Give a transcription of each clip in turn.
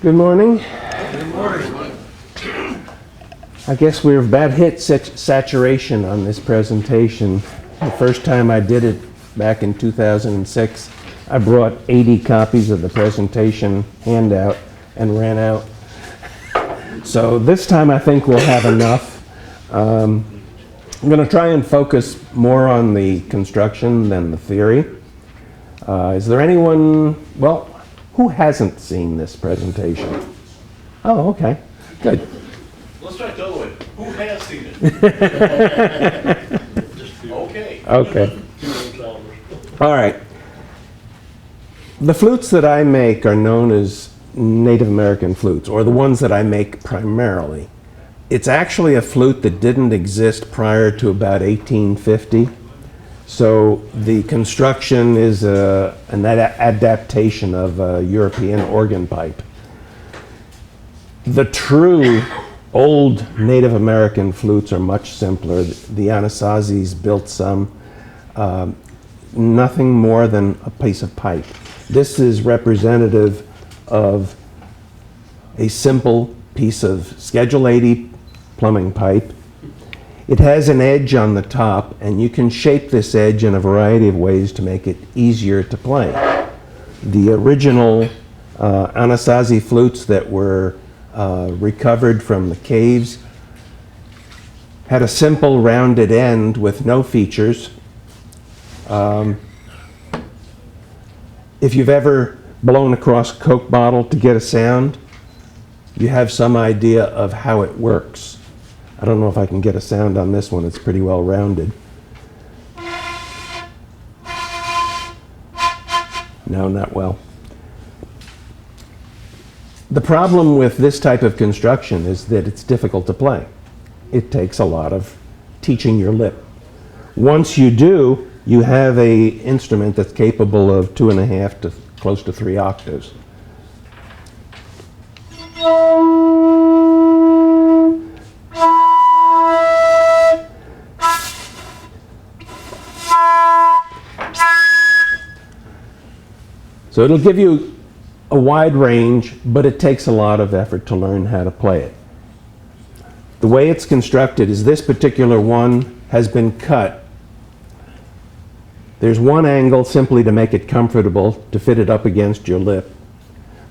Good morning. Good morning. I guess we've about hit saturation on this presentation. The first time I did it back in 2006, I brought 80 copies of the presentation handout and ran out. So this time I think we'll have enough. I'm going to try and focus more on the construction than the theory. Is there anyone, well, who hasn't seen this presentation? Oh, okay, good. Let's try it the other way. Who has seen it? Okay. Okay. All right. The flutes that I make are known as Native American flutes, or the ones that I make primarily. It's actually a flute that didn't exist prior to about 1850. So the construction is an adaptation of a European organ pipe. The true old Native American flutes are much simpler. The Anasazis built some, nothing more than a piece of pipe. This is representative of a simple piece of Schedule 80 plumbing pipe. It has an edge on the top, and you can shape this edge in a variety of ways to make it easier to play. The original Anasazi flutes that were recovered from the caves had a simple rounded end with no features. If you've ever blown across a Coke bottle to get a sound, you have some idea of how it works. I don't know if I can get a sound on this one. It's pretty well rounded. No, not well. The problem with this type of construction is that it's difficult to play. It takes a lot of teaching your lip. Once you do, you have an instrument that's capable of 2.5 to close to 3 octaves. So it'll give you a wide range, but it takes a lot of effort to learn how to play it. The way it's constructed is this particular one has been cut. There's one angle simply to make it comfortable, to fit it up against your lip.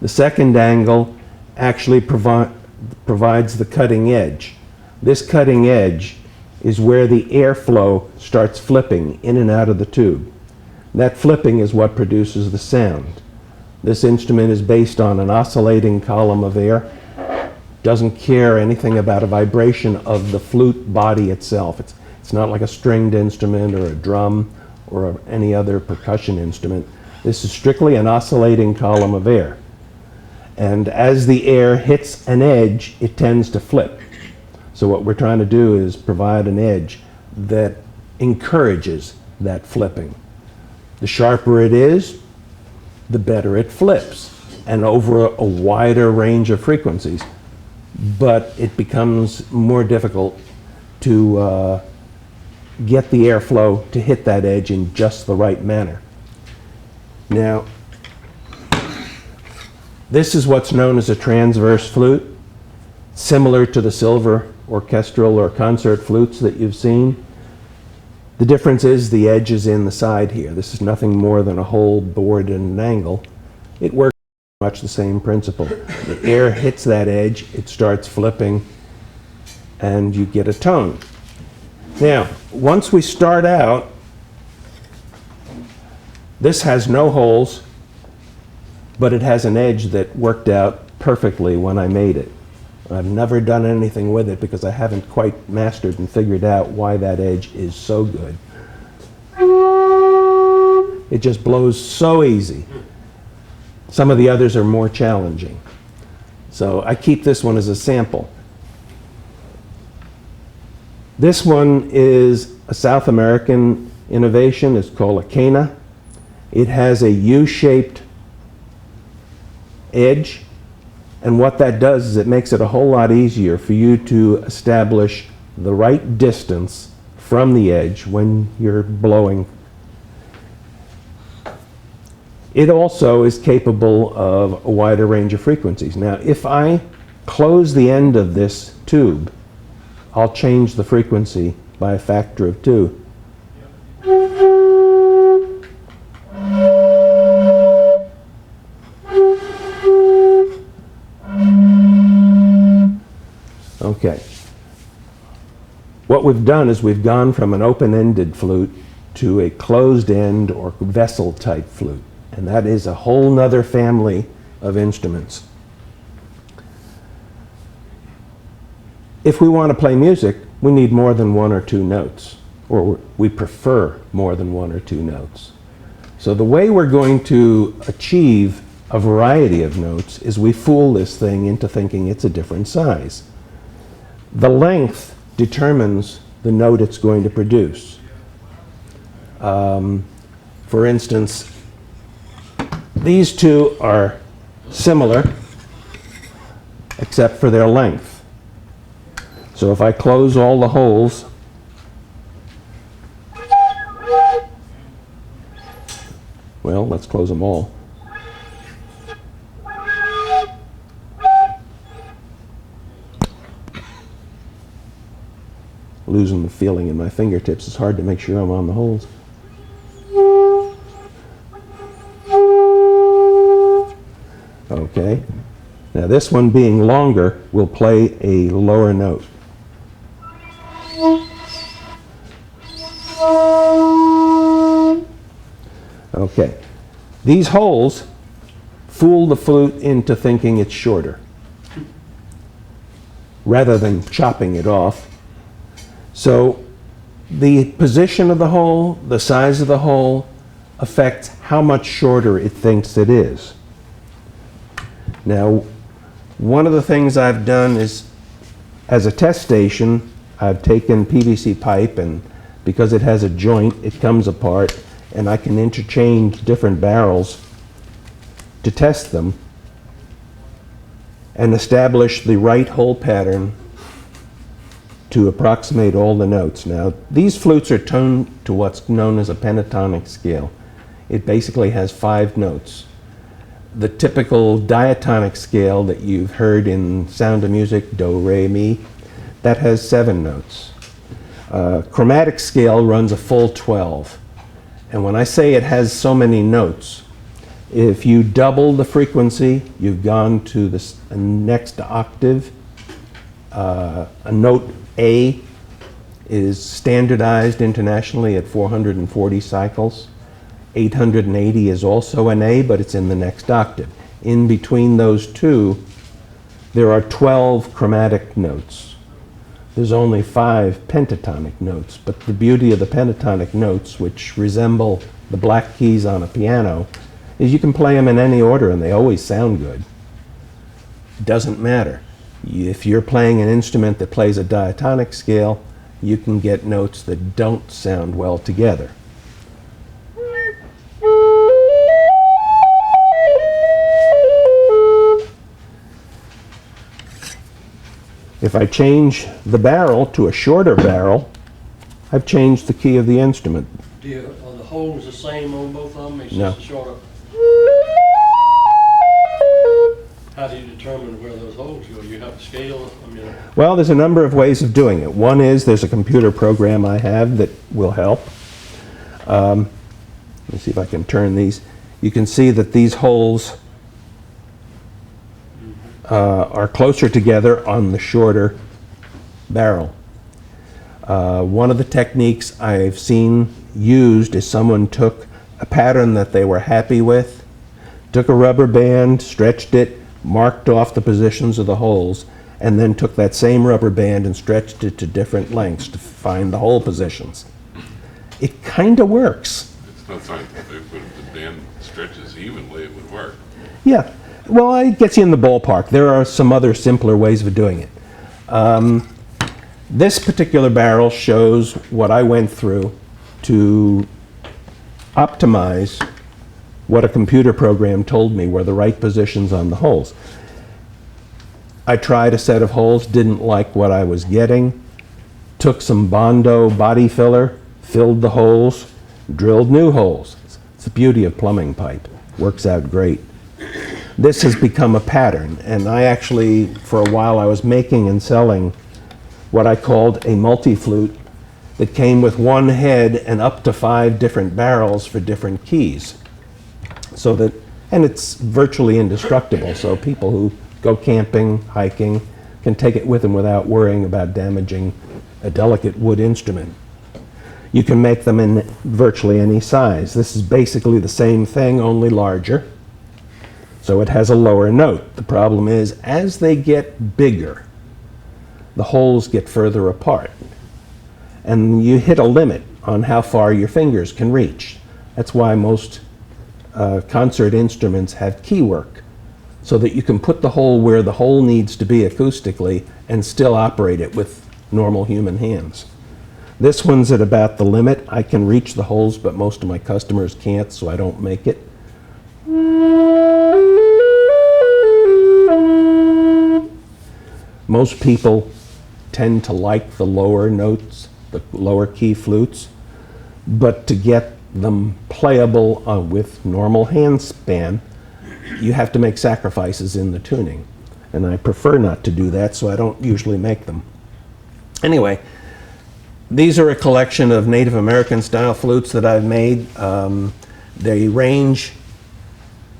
The second angle actually provides the cutting edge. This cutting edge is where the airflow starts flipping in and out of the tube. That flipping is what produces the sound. This instrument is based on an oscillating column of air. Doesn't care anything about a vibration of the flute body itself. It's not like a stringed instrument or a drum or any other percussion instrument. This is strictly an oscillating column of air. And as the air hits an edge, it tends to flip. So what we're trying to do is provide an edge that encourages that flipping. The sharper it is, the better it flips, and over a wider range of frequencies. But it becomes more difficult to get the airflow to hit that edge in just the right manner. Now, this is what's known as a transverse flute, similar to the silver orchestral or concert flutes that you've seen. The difference is the edge is in the side here. This is nothing more than a hole bored at an angle. It works much the same principle. The air hits that edge, it starts flipping, and you get a tone. Now, once we start out, this has no holes, but it has an edge that worked out perfectly when I made it. I've never done anything with it because I haven't quite mastered and figured out why that edge is so good. It just blows so easy. Some of the others are more challenging. So I keep this one as a sample. This one is a South American innovation. It's called a quena. It has a U-shaped edge. And what that does is it makes it a whole lot easier for you to establish the right distance from the edge when you're blowing. It also is capable of a wider range of frequencies. Now, if I close the end of this tube, I'll change the frequency by a factor of 2. Okay. What we've done is we've gone from an open-ended flute to a closed-end or vessel-type flute. And that is a whole nother family of instruments. If we want to play music, we need more than 1 or 2 notes, or we prefer more than 1 or 2 notes. So the way we're going to achieve a variety of notes is we fool this thing into thinking it's a different size. The length determines the note it's going to produce. For instance, these two are similar except for their length. So if I close all the holes, well, let's close them all. Losing the feeling in my fingertips. It's hard to make sure I'm on the holes. Okay. Now this one being longer will play a lower note. Okay. These holes fool the flute into thinking it's shorter, rather than chopping it off. So the position of the hole, the size of the hole, affects how much shorter it thinks it is. Now, one of the things I've done is, as a test station, I've taken PVC pipe, and because it has a joint, it comes apart, and I can interchange different barrels to test them and establish the right hole pattern to approximate all the notes. Now, these flutes are tuned to what's known as a pentatonic scale. It basically has 5 notes. The typical diatonic scale that you've heard in Sound of Music, do, re, mi, that has 7 notes. Chromatic scale runs a full 12. And when I say it has so many notes, if you double the frequency, you've gone to the next octave. A note A is standardized internationally at 440 cycles. 880 is also an A, but it's in the next octave. In between those two, there are 12 chromatic notes. There's only 5 pentatonic notes, but the beauty of the pentatonic notes, which resemble the black keys on a piano, is you can play them in any order and they always sound good. It doesn't matter. If you're playing an instrument that plays a diatonic scale, you can get notes that don't sound well together. If I change the barrel to a shorter barrel, I've changed the key of the instrument. Are the holes the same on both of them? It's No. just shorter. How do you determine where those holes go? You have a scale? I mean, Well, there's a number of ways of doing it. One is there's a computer program I have that will help. Let me see if I can turn these. You can see that these holes are closer together on the shorter barrel. One of the techniques I've seen used is someone took a pattern that they were happy with, took a rubber band, stretched it, marked off the positions of the holes, and then took that same rubber band and stretched it to different lengths to find the hole positions. It kind of works. It's not scientific, but if the band stretches evenly, it would work. Yeah, well, it gets you in the ballpark. There are some other simpler ways of doing it. This particular barrel shows what I went through to optimize what a computer program told me were the right positions on the holes. I tried a set of holes, didn't like what I was getting, took some Bondo body filler, filled the holes, drilled new holes. It's the beauty of plumbing pipe. Works out great. This has become a pattern, and I actually, for a while, I was making and selling what I called a multi-flute that came with one head and up to 5 different barrels for different keys. So that, and it's virtually indestructible, so people who go camping, hiking, can take it with them without worrying about damaging a delicate wood instrument. You can make them in virtually any size. This is basically the same thing, only larger. So it has a lower note. The problem is, as they get bigger, the holes get further apart. And you hit a limit on how far your fingers can reach. That's why most concert instruments have key work, so that you can put the hole where the hole needs to be acoustically and still operate it with normal human hands. This one's at about the limit. I can reach the holes, but most of my customers can't, so I don't make it. Most people tend to like the lower notes, the lower key flutes, but to get them playable with normal hand span, you have to make sacrifices in the tuning. And I prefer not to do that, so I don't usually make them. Anyway, these are a collection of Native American style flutes that I've made. They range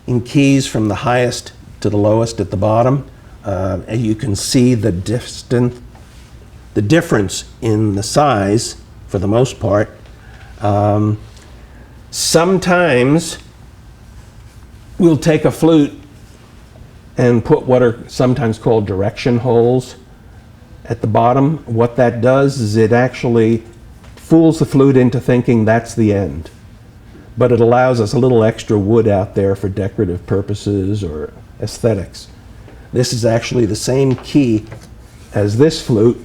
in keys from the highest to the lowest at the bottom. And you can see the difference in the size for the most part. Sometimes we'll take a flute and put what are sometimes called direction holes at the bottom. What that does is it actually fools the flute into thinking that's the end. But it allows us a little extra wood out there for decorative purposes or aesthetics. This is actually the same key as this flute.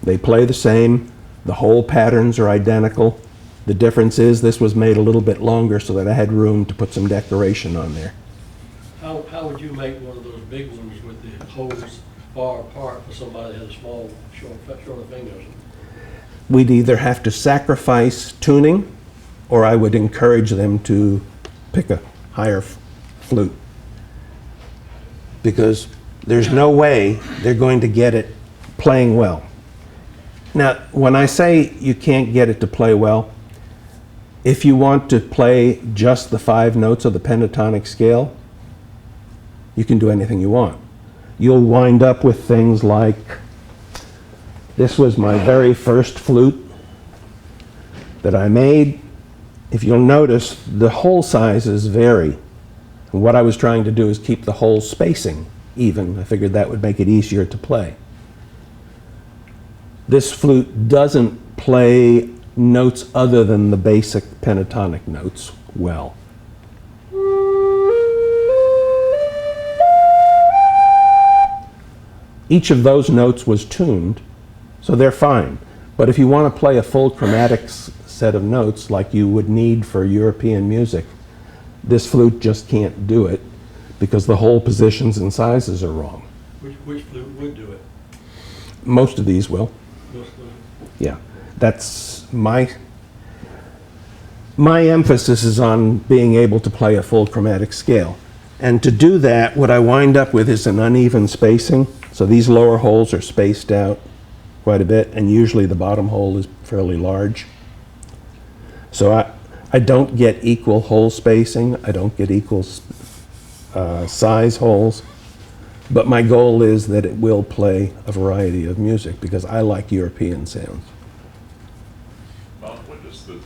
They play the same. The hole patterns are identical. The difference is this was made a little bit longer so that I had room to put some decoration on there. How would you make one of those big ones with the holes far apart for somebody that has small, shorter fingers? We'd either have to sacrifice tuning, or I would encourage them to pick a higher flute. Because there's no way they're going to get it playing well. Now, when I say you can't get it to play well, if you want to play just the 5 notes of the pentatonic scale, you can do anything you want. You'll wind up with things like, this was my very first flute that I made. If you'll notice, the hole sizes vary. And what I was trying to do is keep the hole spacing even. I figured that would make it easier to play. This flute doesn't play notes other than the basic pentatonic notes well. Each of those notes was tuned, so they're fine. But if you want to play a full chromatic set of notes like you would need for European music, this flute just can't do it because the hole positions and sizes are wrong. Which flute would do it? Most of these will. Most of them. Yeah, that's my emphasis is on being able to play a full chromatic scale. And to do that, what I wind up with is an uneven spacing. So these lower holes are spaced out quite a bit, and usually the bottom hole is fairly large. So I don't get equal hole spacing. I don't get equal size holes. But my goal is that it will play a variety of music because I like European sounds. Bob, what does the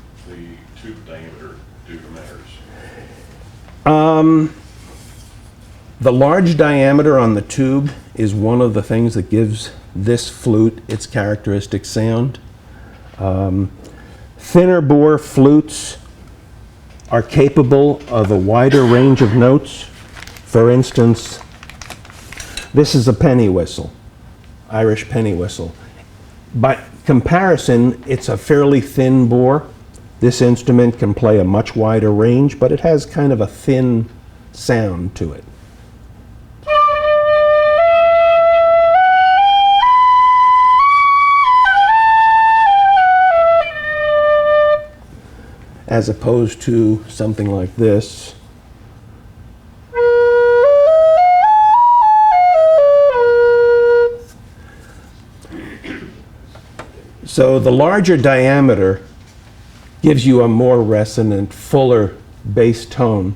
tube diameter do to matters? The large diameter on the tube is one of the things that gives this flute its characteristic sound. Thinner bore flutes are capable of a wider range of notes. For instance, this is a penny whistle, Irish penny whistle. By comparison, it's a fairly thin bore. This instrument can play a much wider range, but it has kind of a thin sound to it. as opposed to something like this. So the larger diameter gives you a more resonant, fuller bass tone,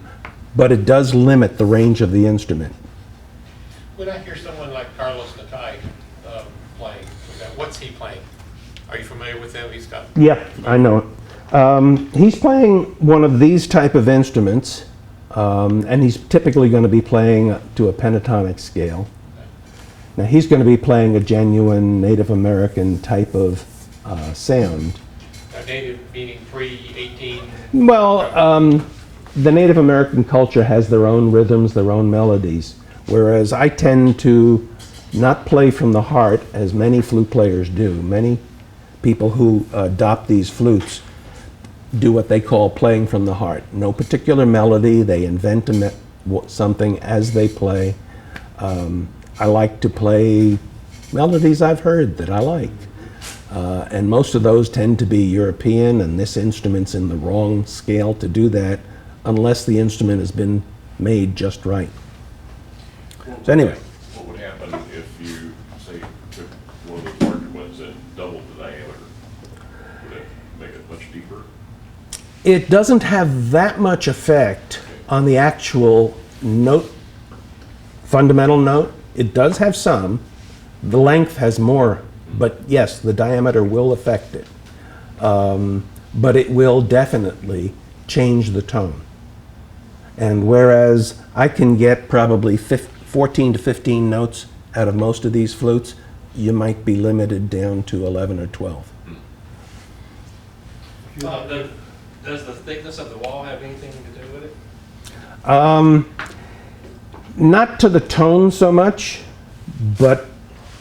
but it does limit the range of the instrument. When I hear someone like Carlos Natai playing, what's he playing? Are you familiar with him? He's got. Yeah, I know it. He's playing one of these type of instruments, and he's typically going to be playing to a pentatonic scale. Now he's going to be playing a genuine Native American type of sound. Native meaning pre-18. Well, the Native American culture has their own rhythms, their own melodies, whereas I tend to not play from the heart as many flute players do. Many people who adopt these flutes do what they call playing from the heart. No particular melody, they invent something as they play. I like to play melodies I've heard that I like. And most of those tend to be European, and this instrument's in the wrong scale to do that unless the instrument has been made just right. So anyway. What would happen if you, say, took one of those larger ones and doubled the diameter? Would it make it much deeper? It doesn't have that much effect on the actual note, fundamental note. It does have some. The length has more, but yes, the diameter will affect it. But it will definitely change the tone. And whereas I can get probably 14 to 15 notes out of most of these flutes, you might be limited down to 11 or 12. Does the thickness of the wall have anything to do with it? Not to the tone so much, but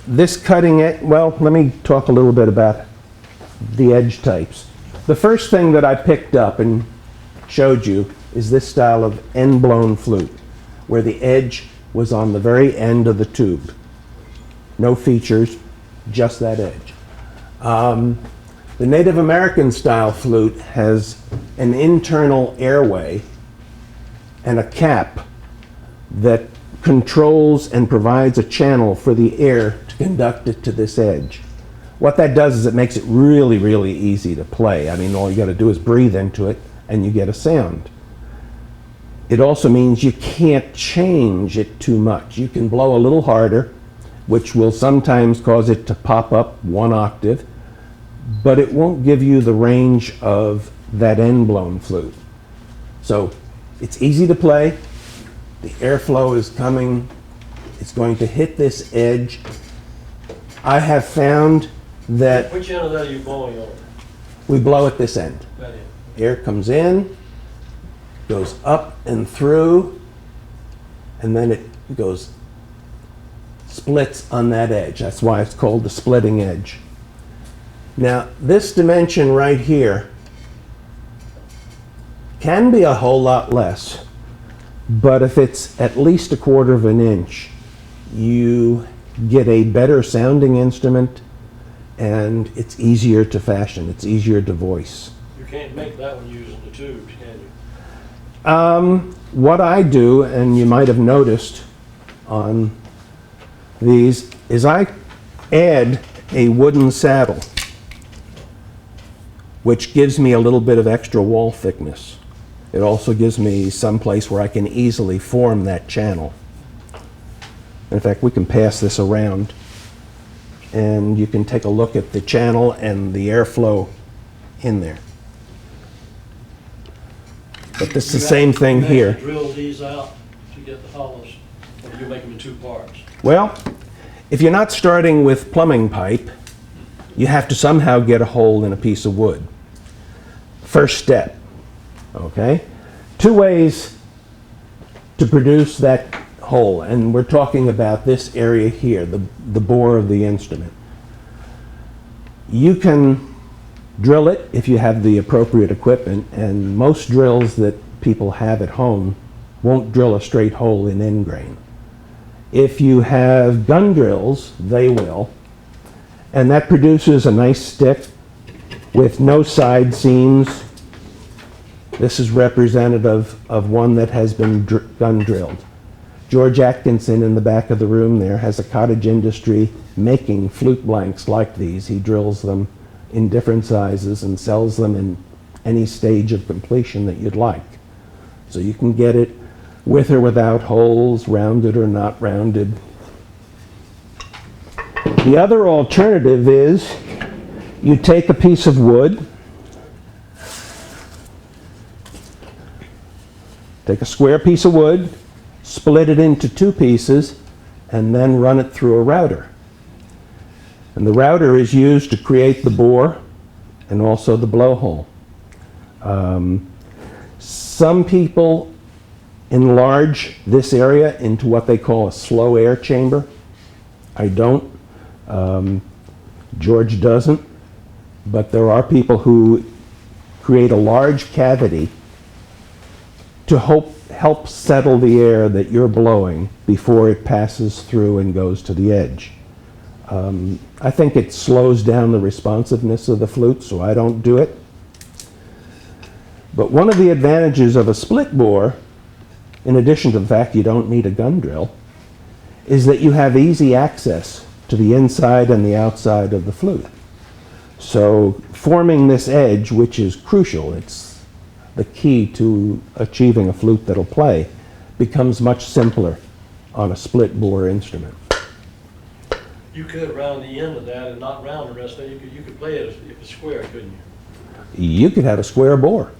this cutting edge, well, let me talk a little bit about the edge types. The first thing that I picked up and showed you is this style of end-blown flute, where the edge was on the very end of the tube. No features, just that edge. The Native American style flute has an internal airway and a cap that controls and provides a channel for the air to conduct it to this edge. What that does is it makes it really, really easy to play. I mean, all you got to do is breathe into it and you get a sound. It also means you can't change it too much. You can blow a little harder, which will sometimes cause it to pop up 1 octave, but it won't give you the range of that end-blown flute. So it's easy to play. The airflow is coming. It's going to hit this edge. I have found that Which end of that are you blowing on? we blow at this end. That end. Air comes in, goes up and through, and then it goes, splits on that edge. That's why it's called the splitting edge. Now, this dimension right here can be a whole lot less, but if it's at least 1/4 of an inch, you get a better sounding instrument, and it's easier to fashion. It's easier to voice. You can't make that one using the tubes, can you? What I do, and you might have noticed on these, is I add a wooden saddle, which gives me a little bit of extra wall thickness. It also gives me some place where I can easily form that channel. In fact, we can pass this around, and you can take a look at the channel and the airflow in there. But this is the same thing You here. actually drill these out to get the hollows, or you make them in 2 parts? Well, if you're not starting with plumbing pipe, you have to somehow get a hole in a piece of wood. First step, okay? 2 ways to produce that hole, and we're talking about this area here, the bore of the instrument. You can drill it if you have the appropriate equipment, and most drills that people have at home won't drill a straight hole in end grain. If you have gun drills, they will, and that produces a nice stick with no side seams This is representative of one that has been gun drilled. George Atkinson in the back of the room there has a cottage industry making flute blanks like these. He drills them in different sizes and sells them in any stage of completion that you'd like. So you can get it with or without holes, rounded or not rounded. The other alternative is you take a piece of wood, take a square piece of wood, split it into two pieces, and then run it through a router. And the router is used to create the bore and also the blowhole. Some people enlarge this area into what they call a slow air chamber. I don't. George doesn't. But there are people who create a large cavity to help settle the air that you're blowing before it passes through and goes to the edge. I think it slows down the responsiveness of the flute, so I don't do it. But one of the advantages of a split bore, in addition to the fact you don't need a gun drill, is that you have easy access to the inside and the outside of the flute. So forming this edge, which is crucial, it's the key to achieving a flute that'll play, becomes much simpler on a split bore instrument. You could round the end of that and not round the rest of it. You could play it if it's square, couldn't you? You could have a square bore.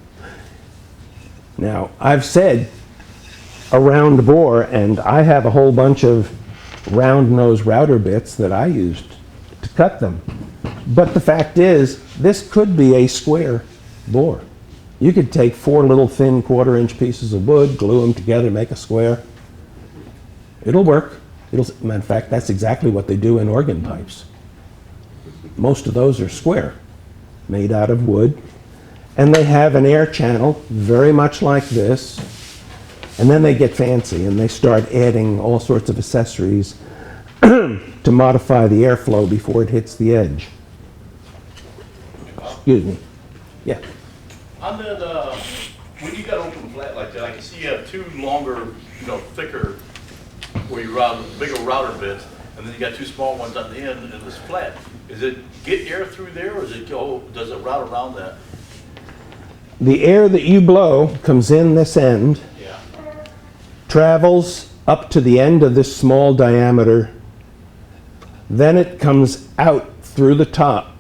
Now, I've said a round bore, and I have a whole bunch of round nose router bits that I used to cut them. But the fact is, this could be a square bore. You could take 4 little thin 1/4-inch pieces of wood, glue them together, make a square. It'll work. In fact, that's exactly what they do in organ pipes. Most of those are square, made out of wood. And they have an air channel, very much like this. And then they get fancy and they start adding all sorts of accessories to modify the airflow before it hits the edge. Excuse me. Yeah. And then, when you got open flat like that, I can see you have 2 longer, thicker, where you round, bigger router bits, and then you got 2 small ones on the end, and it's flat. Is it get air through there, or does it route around that? The air that you blow comes in this end, Yeah. travels up to the end of this small diameter, then it comes out through the top,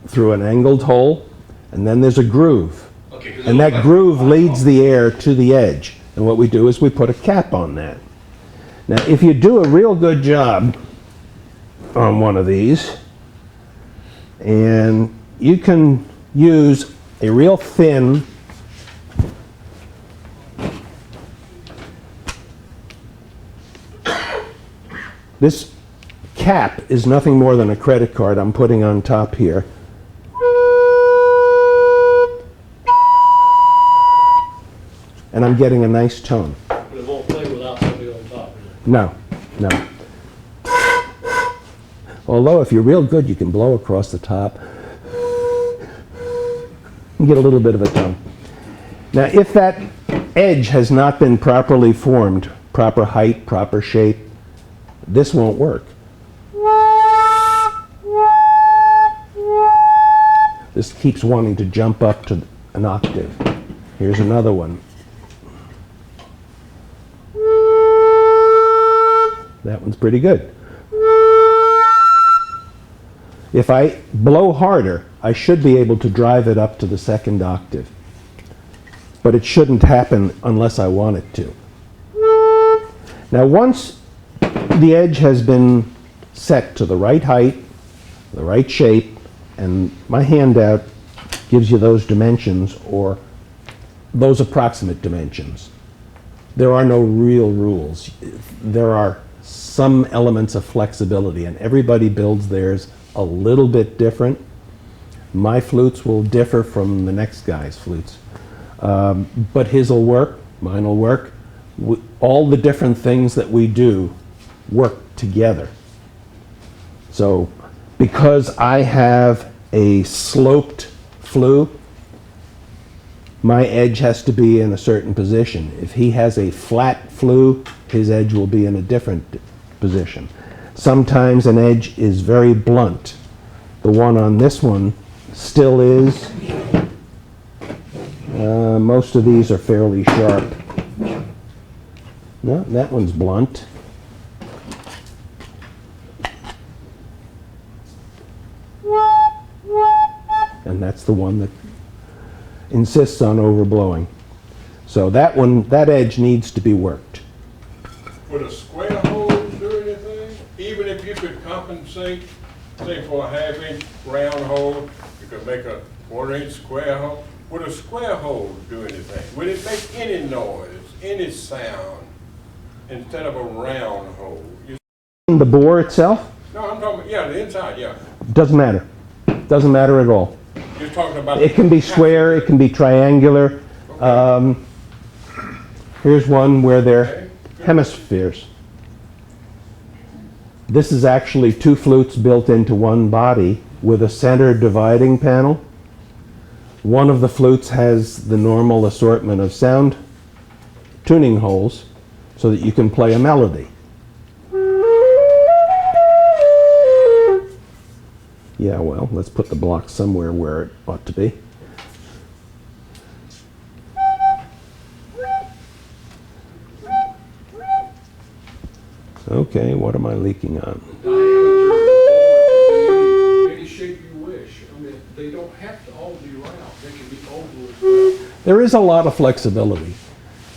through an angled hole, and then there's a groove. Okay. 'Cause it And looks that like- groove leads the air to the edge. And what we do is we put a cap on that. Now, if you do a real good job on one of these, and you can use a real thin this cap is nothing more than a credit card I'm putting on top here. And I'm getting a nice tone. But it won't play without something on top, is it? No, no. Although if you're real good, you can blow across the top and get a little bit of a tone. Now, if that edge has not been properly formed, proper height, proper shape, this won't work. This keeps wanting to jump up to an octave. Here's another one. That one's pretty good. If I blow harder, I should be able to drive it up to the 2nd octave. But it shouldn't happen unless I want it to. Now, once the edge has been set to the right height, the right shape, and my handout gives you those dimensions, or those approximate dimensions. There are no real rules. There are some elements of flexibility, and everybody builds theirs a little bit different. My flutes will differ from the next guy's flutes. But his will work, mine will work. All the different things that we do work together. So because I have a sloped flue, my edge has to be in a certain position. If he has a flat flue, his edge will be in a different position. Sometimes an edge is very blunt. The one on this one still is. Most of these are fairly sharp. No, that one's blunt. And that's the one that insists on overblowing. So that one, that edge needs to be worked. Would a square hole do anything? Even if you could compensate, say for a half-inch round hole, you could make a 1/4-inch square hole. Would a square hole do anything? Would it make any noise, any sound, instead of a round hole? The bore itself No, I'm talking, yeah, the inside, yeah. doesn't matter. Doesn't matter at all. You're talking about. It can be square, it can be triangular. Here's one where they're hemispheres. This is actually 2 flutes built into one body with a center dividing panel. One of the flutes has the normal assortment of sound tuning holes so that you can play a melody. Yeah, well, let's put the block somewhere where it ought to be. Okay, what am I leaking on? Any shape you wish. I mean, they don't have to all be round. They can be oval as well. There is a lot of flexibility.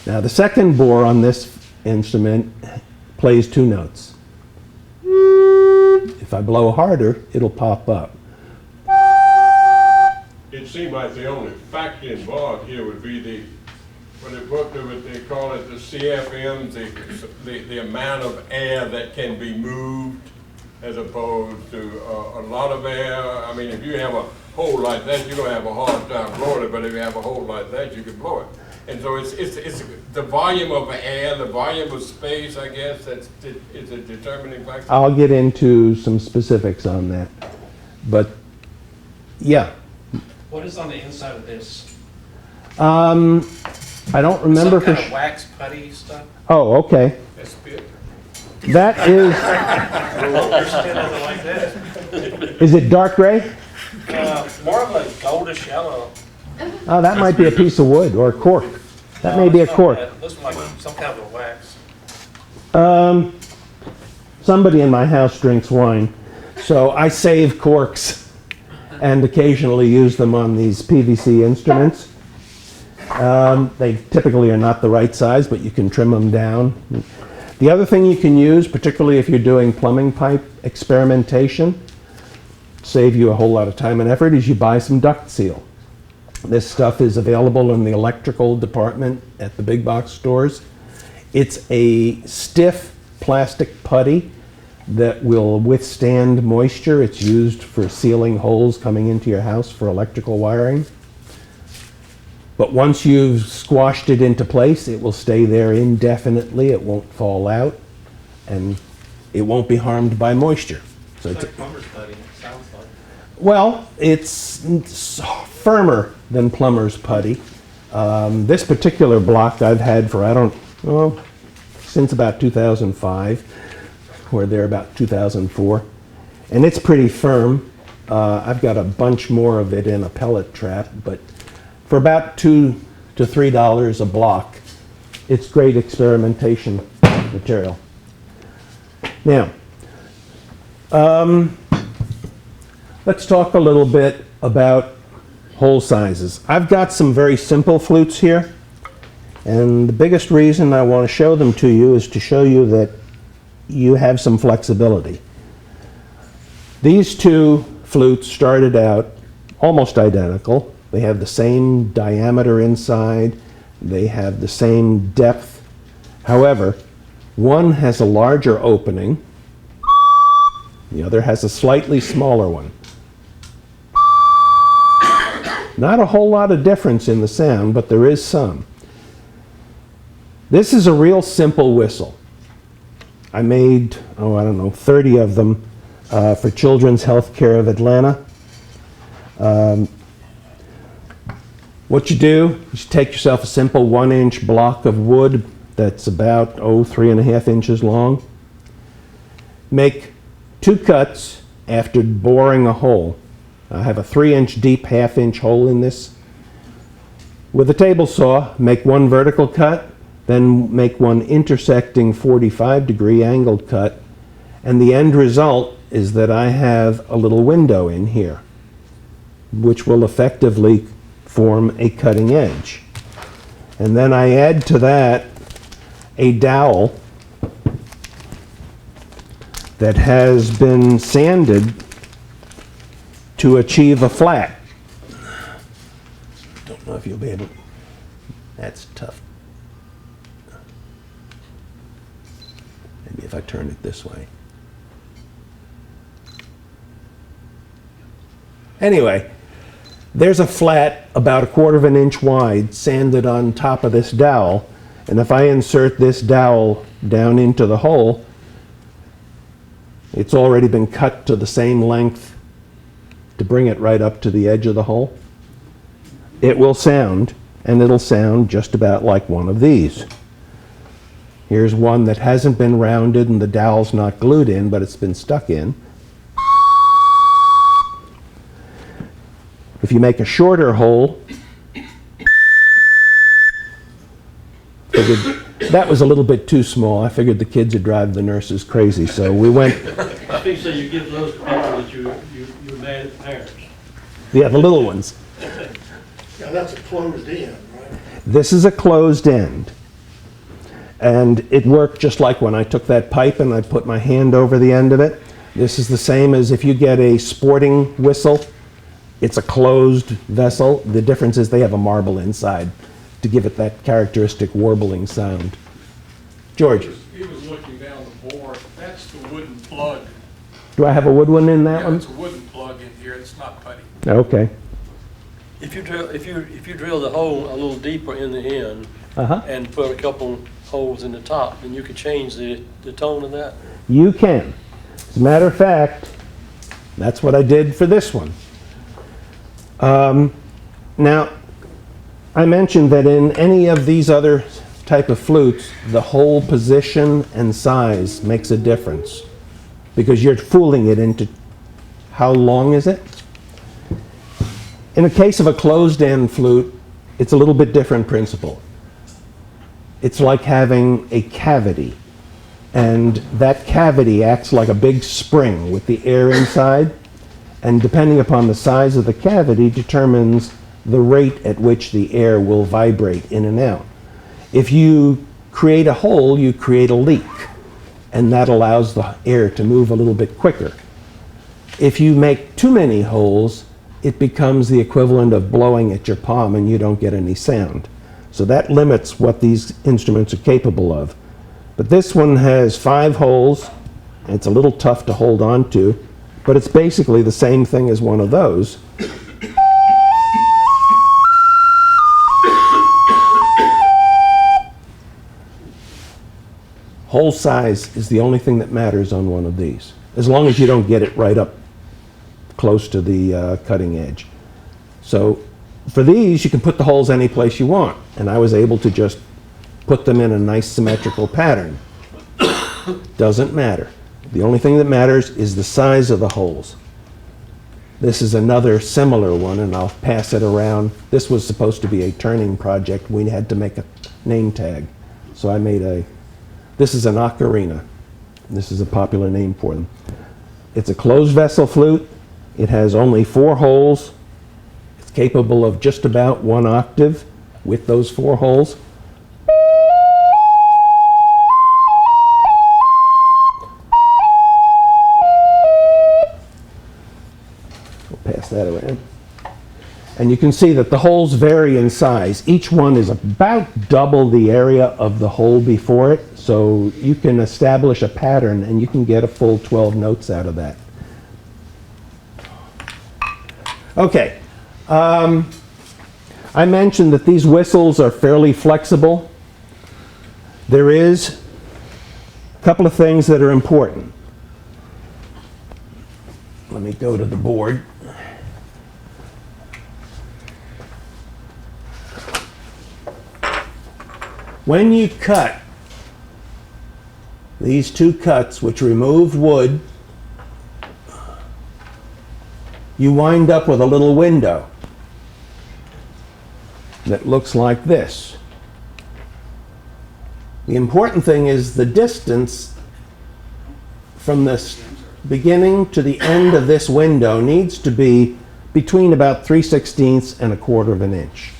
Now, the second bore on this instrument plays 2 notes. If I blow harder, it'll pop up. It seemed like the only factor involved here would be the, when they put to it, they call it the CFM, the amount of air that can be moved as opposed to a lot of air. I mean, if you have a hole like that, you're gonna have a hard time blowing it, but if you have a hole like that, you can blow it. And so it's the volume of air, the volume of space, I guess, is a determining factor. I'll get into some specifics on that. But, yeah. What is on the inside of this? I don't remember Some for kind of wax putty stuff? Oh, okay. That's good. That is, Your skin doesn't like that. is it dark gray? More of a goldish yellow. Oh, that might be a piece of wood or cork. That may be a cork. This one like some kind of a wax. Somebody in my house drinks wine, so I save corks and occasionally use them on these PVC instruments. They typically are not the right size, but you can trim them down. The other thing you can use, particularly if you're doing plumbing pipe experimentation, save you a whole lot of time and effort, is you buy some duct seal. This stuff is available in the electrical department at the big box stores. It's a stiff plastic putty that will withstand moisture. It's used for sealing holes coming into your house for electrical wiring. But once you've squashed it into place, it will stay there indefinitely. It won't fall out, and it won't be harmed by moisture. So It's like plumber's putty, it sounds like. well, it's firmer than plumber's putty. This particular block I've had for, since about 2005, or there about 2004. And it's pretty firm. I've got a bunch more of it in a pellet trap, but for about $2 to $3 a block, it's great experimentation material. Now, let's talk a little bit about hole sizes. I've got some very simple flutes here, and the biggest reason I want to show them to you is to show you that you have some flexibility. These 2 flutes started out almost identical. They have the same diameter inside. They have the same depth. However, one has a larger opening. The other has a slightly smaller one. Not a whole lot of difference in the sound, but there is some. This is a real simple whistle. I made, 30 of them for Children's Healthcare of Atlanta. What you do is you take yourself a simple 1-inch block of wood that's about, 3.5 inches long. Make 2 cuts after boring a hole. I have a 3-inch deep 1/2-inch hole in this. With a table saw, make 1 vertical cut, then make 1 intersecting 45-degree angled cut, and the end result is that I have a little window in here, which will effectively form a cutting edge. And then I add to that a dowel that has been sanded to achieve a flat. Don't know if you'll be able, that's tough. Maybe if I turn it this way. Anyway, there's a flat about 1/4 inch wide sanded on top of this dowel, and if I insert this dowel down into the hole, it's already been cut to the same length to bring it right up to the edge of the hole. It will sound, and it'll sound just about like one of these. Here's one that hasn't been rounded and the dowel's not glued in, but it's been stuck in. If you make a shorter hole, that was a little bit too small. I figured the kids would drive the nurses crazy, so we went. I think so you give those to people that you're mad at parents. Yeah, the little ones. Yeah, that's a closed end, right? This is a closed end. And it worked just like when I took that pipe and I put my hand over the end of it. This is the same as if you get a sporting whistle. It's a closed vessel. The difference is they have a marble inside to give it that characteristic warbling sound. George, He was looking down the board. That's the wooden plug. do I have a wood one in that Yeah, one? it's a wooden plug in here. It's not putty. Okay. If you drill the hole a little deeper in the end Uh-huh. and put a couple holes in the top, then you could change the tone of that. You can. As a matter of fact, that's what I did for this one. Now, I mentioned that in any of these other type of flutes, the hole position and size makes a difference because you're fooling it into how long is it? In the case of a closed-end flute, it's a little bit different principle. It's like having a cavity, and that cavity acts like a big spring with the air inside, and depending upon the size of the cavity determines the rate at which the air will vibrate in and out. If you create a hole, you create a leak, and that allows the air to move a little bit quicker. If you make too many holes, it becomes the equivalent of blowing at your palm and you don't get any sound. So that limits what these instruments are capable of. But this one has 5 holes, and it's a little tough to hold on to, but it's basically the same thing as one of those. Hole size is the only thing that matters on one of these, as long as you don't get it right up close to the cutting edge. So for these, you can put the holes any place you want, and I was able to just put them in a nice symmetrical pattern. Doesn't matter. The only thing that matters is the size of the holes. This is another similar one, and I'll pass it around. This was supposed to be a turning project. We had to make a name tag. So I made this is an ocarina. This is a popular name for them. It's a closed vessel flute. It has only 4 holes. It's capable of just about 1 octave with those 4 holes. We'll pass that around. And you can see that the holes vary in size. Each one is about double the area of the hole before it, so you can establish a pattern and you can get a full 12 notes out of that. Okay. I mentioned that these whistles are fairly flexible. There is a couple of things that are important. Let me go to the board. When you cut these two cuts, which remove wood, you wind up with a little window that looks like this. The important thing is the distance from this beginning to the end of this window needs to be between about 3/16 and 1/4 of an inch.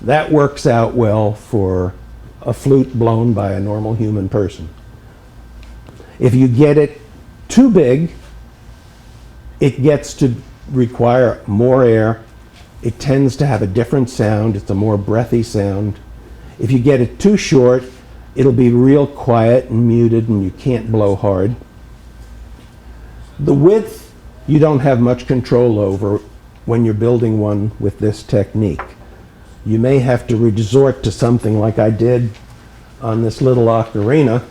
That works out well for a flute blown by a normal human person. If you get it too big, it gets to require more air. It tends to have a different sound. It's a more breathy sound. If you get it too short, it'll be real quiet and muted and you can't blow hard. The width, you don't have much control over when you're building one with this technique. You may have to resort to something like I did on this little ocarina,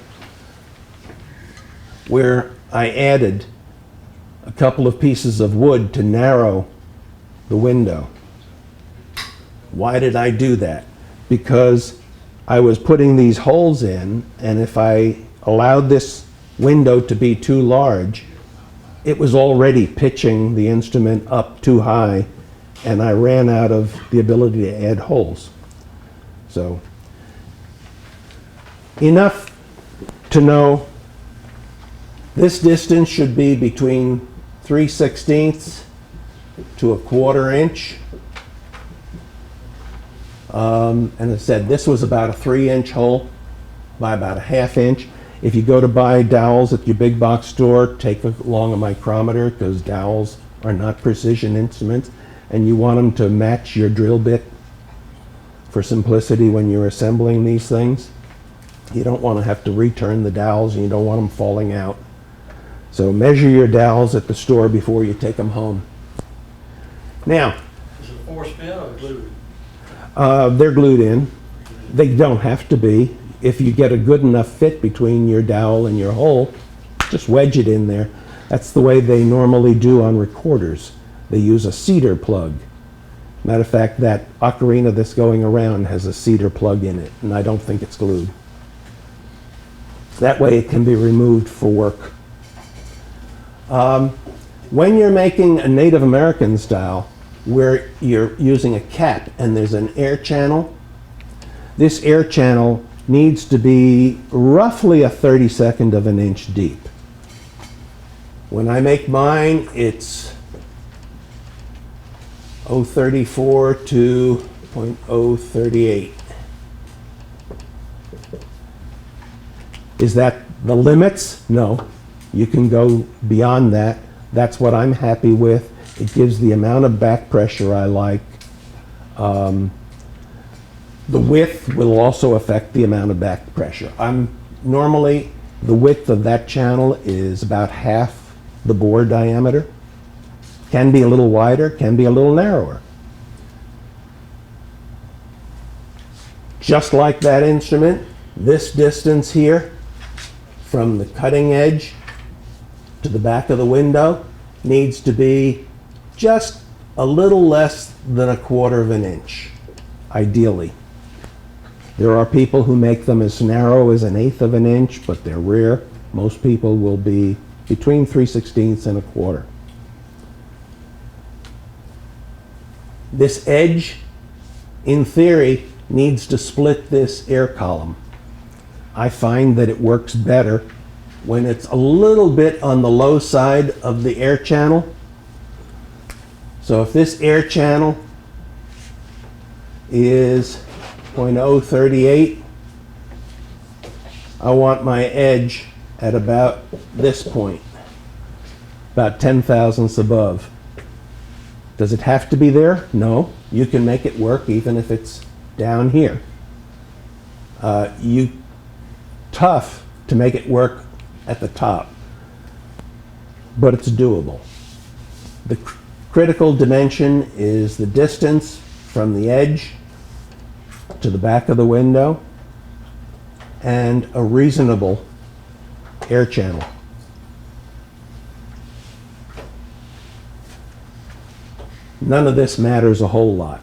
where I added a couple of pieces of wood to narrow the window. Why did I do that? Because I was putting these holes in, and if I allowed this window to be too large, it was already pitching the instrument up too high, and I ran out of the ability to add holes. So, enough to know this distance should be between 3/16 to 1/4 inch. And as I said, this was about a 3-inch hole by about a 1/2 inch. If you go to buy dowels at your big box store, take along a micrometer, because dowels are not precision instruments, and you want them to match your drill bit for simplicity when you're assembling these things. You don't want to have to return the dowels, and you don't want them falling out. So measure your dowels at the store before you take them home. Now, Is it force fit or glued? they're glued in. They don't have to be. If you get a good enough fit between your dowel and your hole, just wedge it in there. That's the way they normally do on recorders. They use a cedar plug. Matter of fact, that ocarina that's going around has a cedar plug in it, and I don't think it's glued. That way it can be removed for work. When you're making a Native American style, where you're using a cap and there's an air channel, this air channel needs to be roughly a 32nd of an inch deep. When I make mine, it's 0.34 to 0.038. Is that the limits? No. You can go beyond that. That's what I'm happy with. It gives the amount of back pressure I like. The width will also affect the amount of back pressure. Normally, the width of that channel is about half the bore diameter. Can be a little wider, can be a little narrower. Just like that instrument, this distance here from the cutting edge to the back of the window needs to be just a little less than 1/4 of an inch, ideally. There are people who make them as narrow as 1/8 of an inch, but they're rare. Most people will be between 3/16 and 1/4. This edge, in theory, needs to split this air column. I find that it works better when it's a little bit on the low side of the air channel. So if this air channel is 0.038, I want my edge at about this point, about 10 thousandths above. Does it have to be there? No. You can make it work even if it's down here. Tough to make it work at the top, but it's doable. The critical dimension is the distance from the edge to the back of the window and a reasonable air channel. None of this matters a whole lot.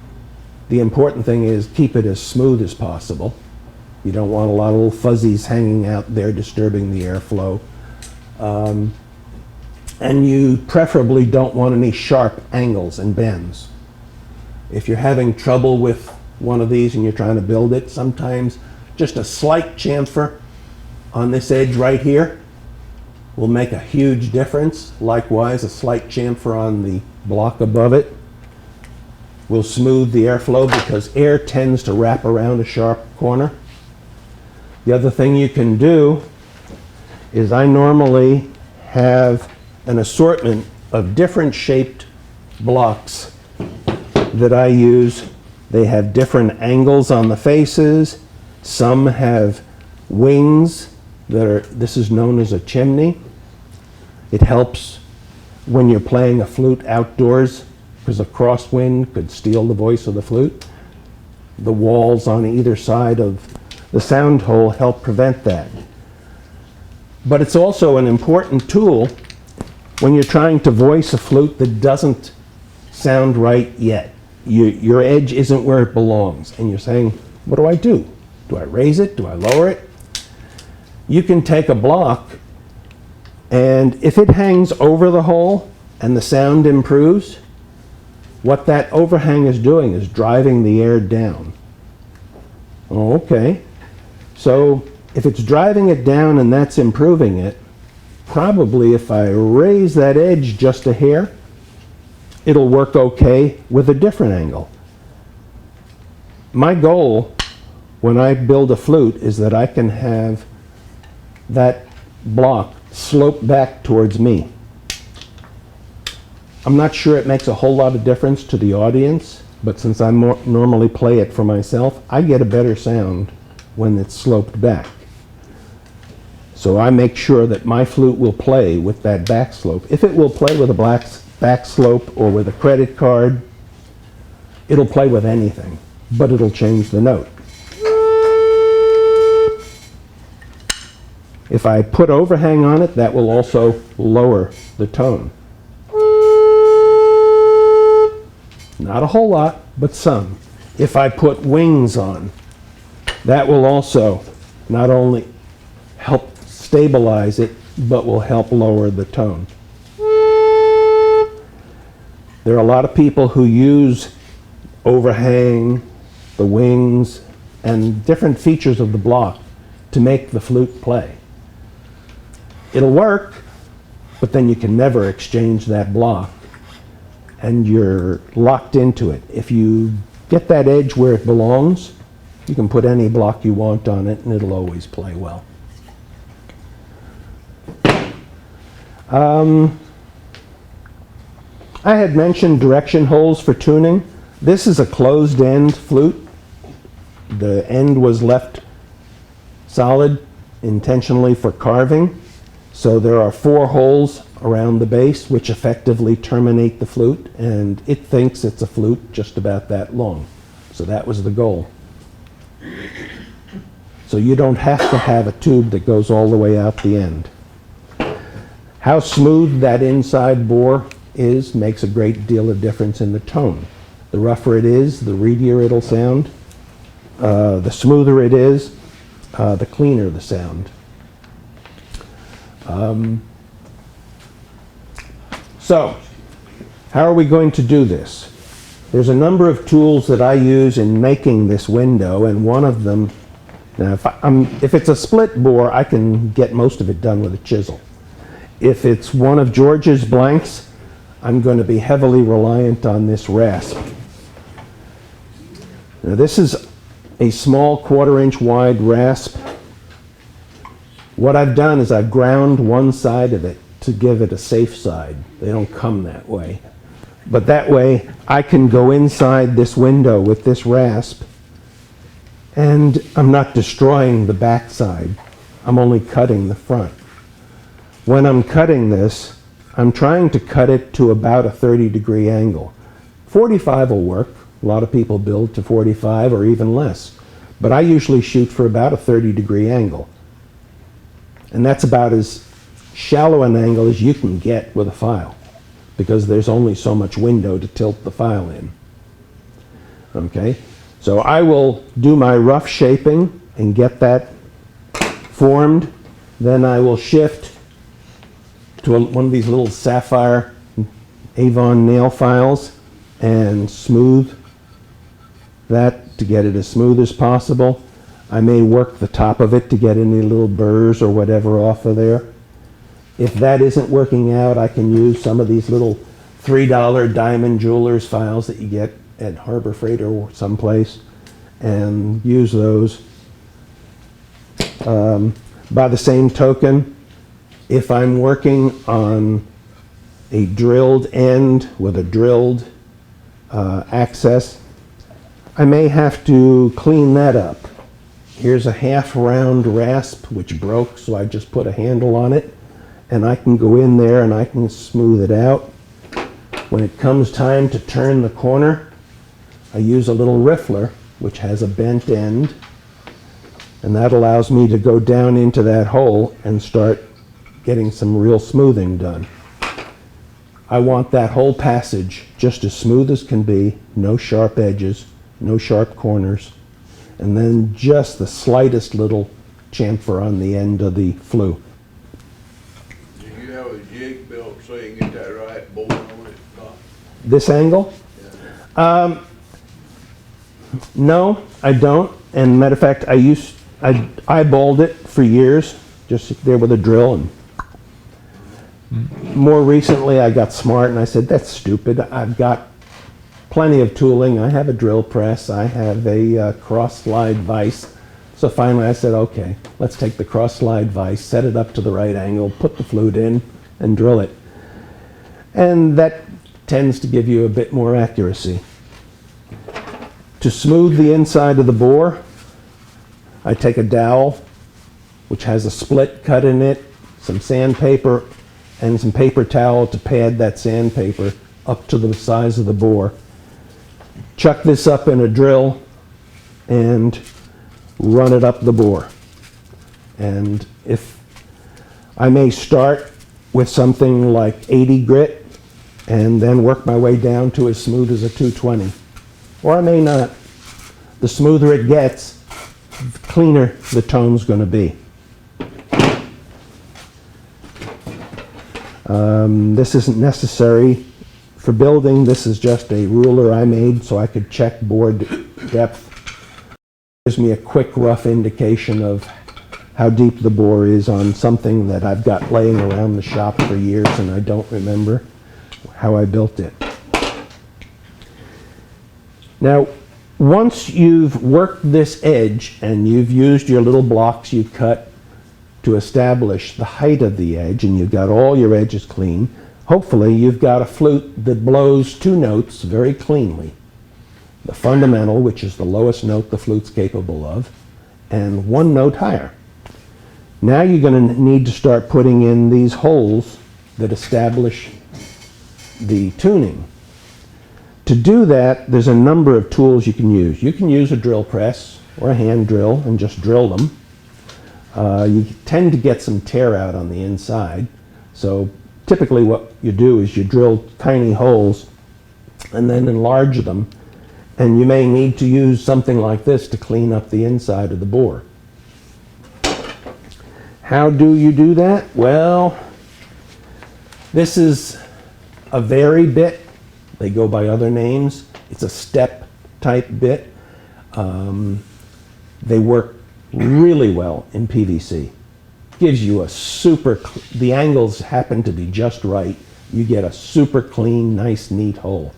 The important thing is keep it as smooth as possible. You don't want a lot of little fuzzies hanging out there disturbing the airflow. And you preferably don't want any sharp angles and bends. If you're having trouble with one of these and you're trying to build it, sometimes just a slight chamfer on this edge right here will make a huge difference. Likewise, a slight chamfer on the block above it will smooth the airflow because air tends to wrap around a sharp corner. The other thing you can do is I normally have an assortment of different shaped blocks that I use. They have different angles on the faces. Some have wings that are, this is known as a chimney. It helps when you're playing a flute outdoors because a crosswind could steal the voice of the flute. The walls on either side of the sound hole help prevent that. But it's also an important tool when you're trying to voice a flute that doesn't sound right yet. Your edge isn't where it belongs, and you're saying, what do I do? Do I raise it? Do I lower it? You can take a block, and if it hangs over the hole and the sound improves, what that overhang is doing is driving the air down. Oh, okay. So if it's driving it down and that's improving it, probably if I raise that edge just a hair, it'll work okay with a different angle. My goal when I build a flute is that I can have that block slope back towards me. I'm not sure it makes a whole lot of difference to the audience, but since I normally play it for myself, I get a better sound when it's sloped back. So I make sure that my flute will play with that back slope. If it will play with a back slope or with a credit card, it'll play with anything, but it'll change the note. If I put overhang on it, that will also lower the tone. Not a whole lot, but some. If I put wings on, that will also not only help stabilize it, but will help lower the tone. There are a lot of people who use overhang, the wings, and different features of the block to make the flute play. It'll work, but then you can never exchange that block, and you're locked into it. If you get that edge where it belongs, you can put any block you want on it, and it'll always play well. I had mentioned direction holes for tuning. This is a closed end flute. The end was left solid intentionally for carving. So there are 4 holes around the base which effectively terminate the flute, and it thinks it's a flute just about that long. So that was the goal. So you don't have to have a tube that goes all the way out the end. How smooth that inside bore is makes a great deal of difference in the tone. The rougher it is, the reedier it'll sound. The smoother it is, the cleaner the sound. So, how are we going to do this? There's a number of tools that I use in making this window, and one of them, now if it's a split bore, I can get most of it done with a chisel. If it's one of George's blanks, I'm going to be heavily reliant on this rasp. Now this is a small 1/4 inch wide rasp. What I've done is I've ground one side of it to give it a safe side. They don't come that way. But that way I can go inside this window with this rasp, and I'm not destroying the back side. I'm only cutting the front. When I'm cutting this, I'm trying to cut it to about a 30-degree angle. 45 will work. A lot of people build to 45 or even less. But I usually shoot for about a 30-degree angle. And that's about as shallow an angle as you can get with a file, because there's only so much window to tilt the file in. Okay? So I will do my rough shaping and get that formed. Then I will shift to one of these little sapphire Avon nail files and smooth that to get it as smooth as possible. I may work the top of it to get any little burrs or whatever off of there. If that isn't working out, I can use some of these little $3 diamond jewelers files that you get at Harbor Freight or someplace and use those. By the same token, if I'm working on a drilled end with a drilled access, I may have to clean that up. Here's a half round rasp which broke, so I just put a handle on it, and I can go in there and I can smooth it out. When it comes time to turn the corner, I use a little riffler which has a bent end, and that allows me to go down into that hole and start getting some real smoothing done. I want that whole passage just as smooth as can be, no sharp edges, no sharp corners, and then just the slightest little chamfer on the end of the flue. Do you have a jig built so you can get that right bore on it? This angle? No, I don't. And matter of fact, I eyeballed it for years, just there with a drill. And more recently, I got smart and I said, that's stupid. I've got plenty of tooling. I have a drill press. I have a cross-slide vise. So finally I said, okay, let's take the cross-slide vise, set it up to the right angle, put the flute in, and drill it. And that tends to give you a bit more accuracy. To smooth the inside of the bore, I take a dowel, which has a split cut in it, some sandpaper, and some paper towel to pad that sandpaper up to the size of the bore. Chuck this up in a drill and run it up the bore. And if I may start with something like 80 grit and then work my way down to as smooth as a 220. Or I may not. The smoother it gets, the cleaner the tone's going to be. This isn't necessary for building. This is just a ruler I made so I could check bore depth. Gives me a quick rough indication of how deep the bore is on something that I've got laying around the shop for years and I don't remember how I built it. Now, once you've worked this edge and you've used your little blocks you cut to establish the height of the edge and you've got all your edges clean, hopefully you've got a flute that blows two notes very cleanly. The fundamental, which is the lowest note the flute's capable of, and one note higher. Now you're going to need to start putting in these holes that establish the tuning. To do that, there's a number of tools you can use. You can use a drill press or a hand drill and just drill them. You tend to get some tear out on the inside. So typically what you do is you drill tiny holes and then enlarge them. And you may need to use something like this to clean up the inside of the bore. How do you do that? Well, this is a vary bit. They go by other names. It's a step type bit. They work really well in PVC. Gives you a the angles happen to be just right. You get a super clean, nice, neat hole.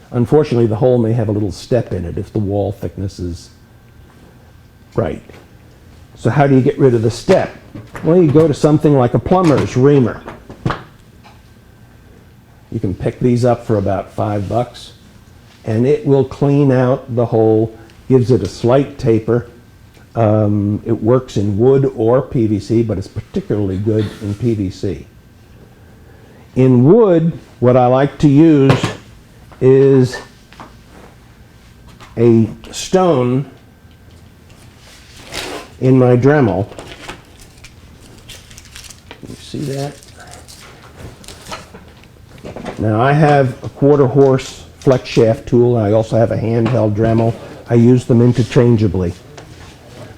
Unfortunately, the hole may have a little step in it if the wall thickness is right. So how do you get rid of the step? Well, you go to something like a plumber's reamer. You can pick these up for about $5, and it will clean out the hole, gives it a slight taper. It works in wood or PVC, but it's particularly good in PVC. In wood, what I like to use is a stone in my Dremel. You see that? Now I have a 1/4 horse flex shaft tool. I also have a handheld Dremel. I use them interchangeably.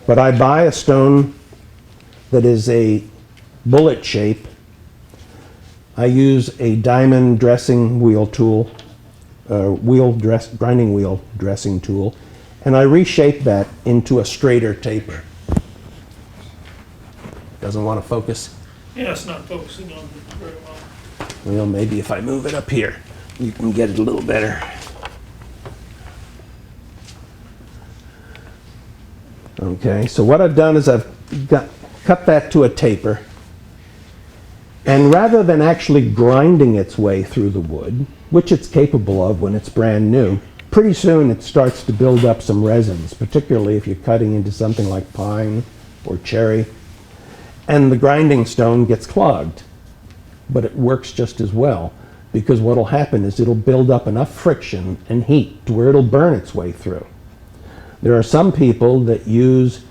But I buy a stone that is a bullet shape. I use a diamond dressing wheel tool, grinding wheel dressing tool, and I reshape that into a straighter taper. Doesn't want to focus? Yeah, it's not focusing on it very well. Well, maybe if I move it up here, you can get it a little better. Okay, so what I've done is I've cut that to a taper, and rather than actually grinding its way through the wood, which it's capable of when it's brand new, pretty soon it starts to build up some resins, particularly if you're cutting into something like pine or cherry, and the grinding stone gets clogged. But it works just as well, because what will happen is it'll build up enough friction and heat to where it'll burn its way through. There are some people that use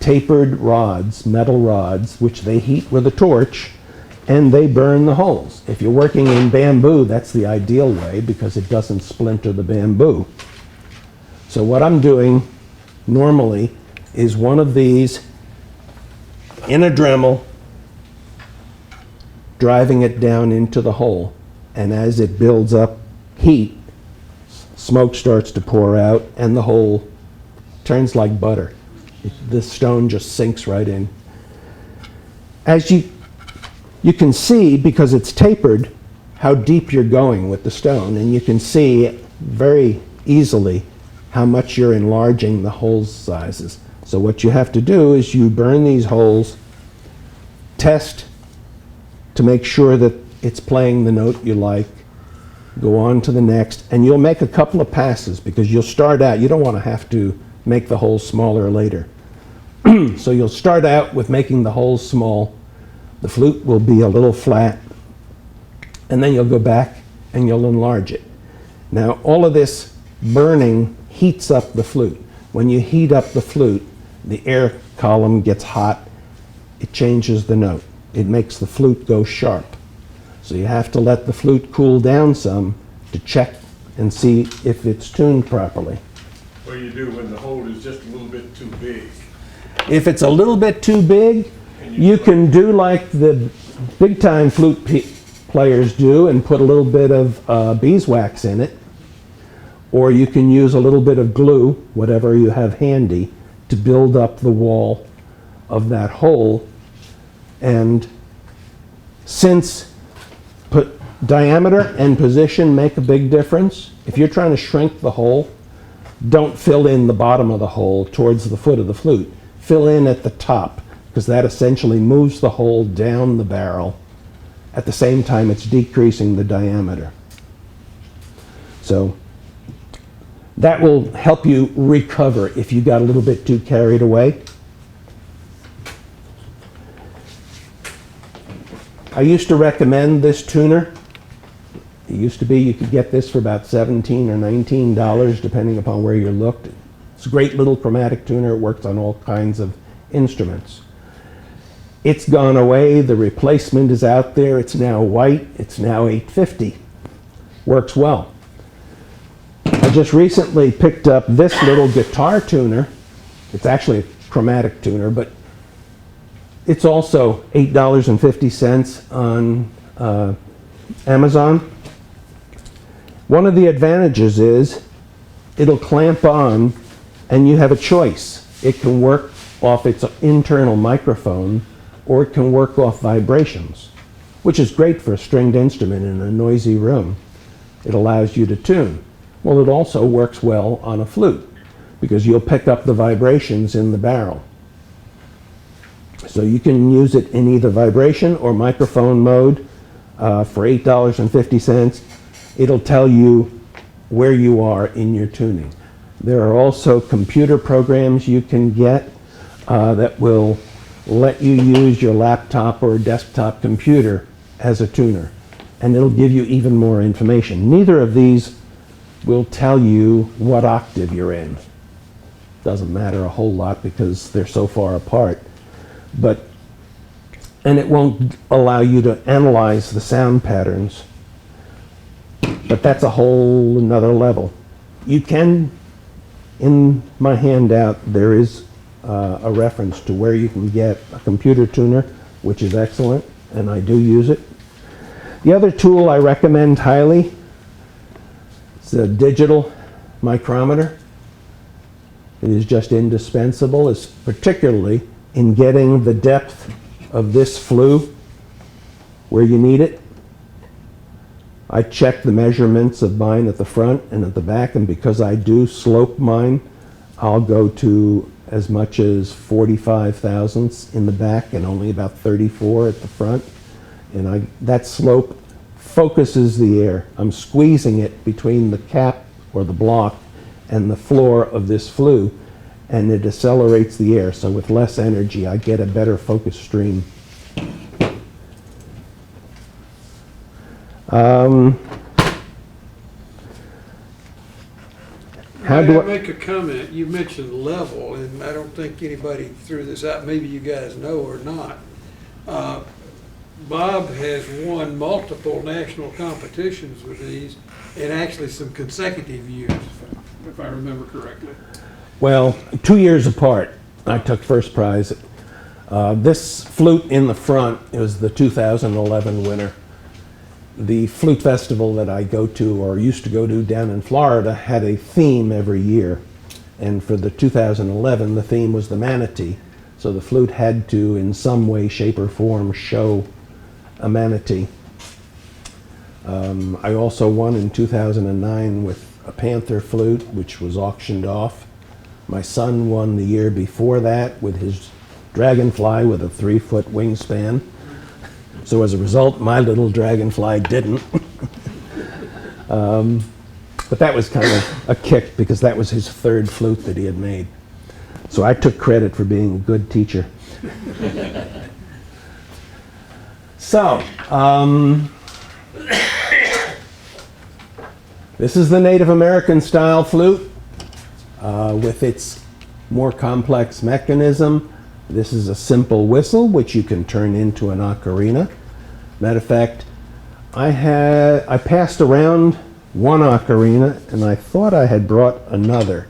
tapered rods, metal rods, which they heat with a torch, and they burn the holes. If you're working in bamboo, that's the ideal way because it doesn't splinter the bamboo. So what I'm doing normally is one of these in a Dremel, driving it down into the hole, and as it builds up heat, smoke starts to pour out and the hole turns like butter. The stone just sinks right in. As you can see, because it's tapered, how deep you're going with the stone, and you can see very easily how much you're enlarging the hole sizes. So what you have to do is you burn these holes, test to make sure that it's playing the note you like, go on to the next, and you'll make a couple of passes because you'll start out, you don't want to have to make the holes smaller later. So you'll start out with making the holes small, the flute will be a little flat, and then you'll go back and you'll enlarge it. Now all of this burning heats up the flute. When you heat up the flute, the air column gets hot, it changes the note. It makes the flute go sharp. So you have to let the flute cool down some to check and see if it's tuned properly. What do you do when the hole is just a little bit too big? If it's a little bit too big, you can do like the big time flute players do and put a little bit of beeswax in it. Or you can use a little bit of glue, whatever you have handy, to build up the wall of that hole. And since diameter and position make a big difference, if you're trying to shrink the hole, don't fill in the bottom of the hole towards the foot of the flute. Fill in at the top, because that essentially moves the hole down the barrel. At the same time, it's decreasing the diameter. So that will help you recover if you got a little bit too carried away. I used to recommend this tuner. It used to be you could get this for about $17 or $19 depending upon where you looked. It's a great little chromatic tuner. It works on all kinds of instruments. It's gone away. The replacement is out there. It's now white. It's now $8.50. Works well. I just recently picked up this little guitar tuner. It's actually a chromatic tuner, but it's also $8.50 on Amazon. One of the advantages is it'll clamp on and you have a choice. It can work off its internal microphone or it can work off vibrations, which is great for a stringed instrument in a noisy room. It allows you to tune. Well, it also works well on a flute because you'll pick up the vibrations in the barrel. So you can use it in either vibration or microphone mode for $8.50. It'll tell you where you are in your tuning. There are also computer programs you can get that will let you use your laptop or desktop computer as a tuner, and it'll give you even more information. Neither of these will tell you what octave you're in. Doesn't matter a whole lot because they're so far apart. And it won't allow you to analyze the sound patterns. But that's a whole another level. You can, in my handout, there is a reference to where you can get a computer tuner, which is excellent, and I do use it. The other tool I recommend highly is a digital micrometer. It is just indispensable, particularly in getting the depth of this flue where you need it. I check the measurements of mine at the front and at the back, and because I do slope mine, I'll go to as much as 45 thousandths in the back and only about 34 at the front. And that slope focuses the air. I'm squeezing it between the cap or the block and the floor of this flue, and it accelerates the air. So with less energy, I get a better focus stream. How do I make a comment? You mentioned level, and I don't think anybody threw this out. Maybe you guys know or not. Bob has won multiple national competitions with these, and actually some consecutive years, if I remember correctly. Well, 2 years apart, I took first prize. This flute in the front is the 2011 winner. The flute festival that I go to, or used to go to down in Florida, had a theme every year. And for the 2011, the theme was the manatee. So the flute had to, in some way, shape, or form, show a manatee. I also won in 2009 with a panther flute, which was auctioned off. My son won the year before that with his dragonfly with a 3-foot wingspan. So as a result, my little dragonfly didn't. But that was kind of a kick because that was his third flute that he had made. So I took credit for being a good teacher. So, this is the Native American style flute with its more complex mechanism. This is a simple whistle, which you can turn into an ocarina. Matter of fact, I passed around one ocarina, and I thought I had brought another.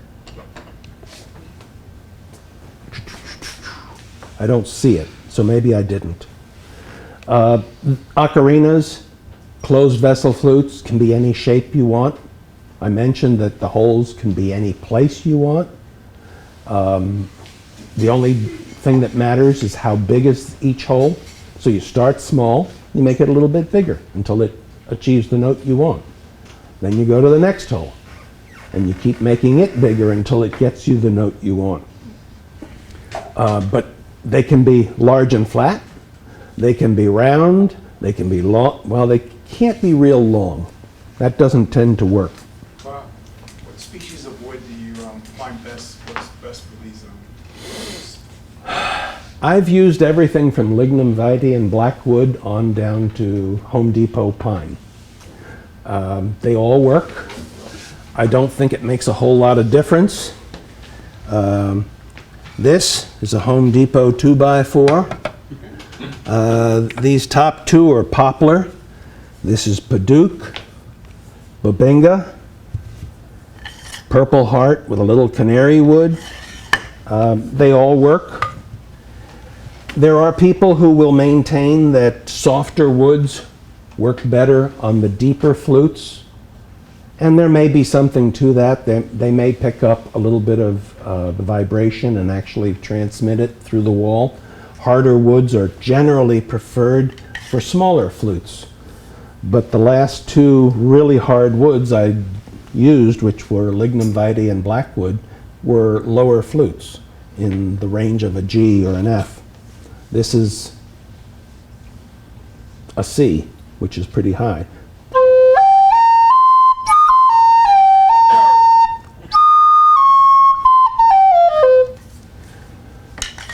I don't see it, so maybe I didn't. Ocarinas, closed vessel flutes, can be any shape you want. I mentioned that the holes can be any place you want. The only thing that matters is how big is each hole. So you start small, you make it a little bit bigger until it achieves the note you want. Then you go to the next hole, and you keep making it bigger until it gets you the note you want. But they can be large and flat, they can be round, they can be long. Well, they can't be real long. That doesn't tend to work. What species of wood do you find best? What's best for these? I've used everything from lignum vitae and blackwood on down to Home Depot pine. They all work. I don't think it makes a whole lot of difference. This is a Home Depot 2x4. These top two are poplar. This is Paduke, Bobinga, Purple Heart with a little canary wood. They all work. There are people who will maintain that softer woods work better on the deeper flutes, and there may be something to that. They may pick up a little bit of the vibration and actually transmit it through the wall. Harder woods are generally preferred for smaller flutes, but the last two really hard woods I used, which were lignum vitae and blackwood, were lower flutes in the range of a G or an F. This is a C, which is pretty high.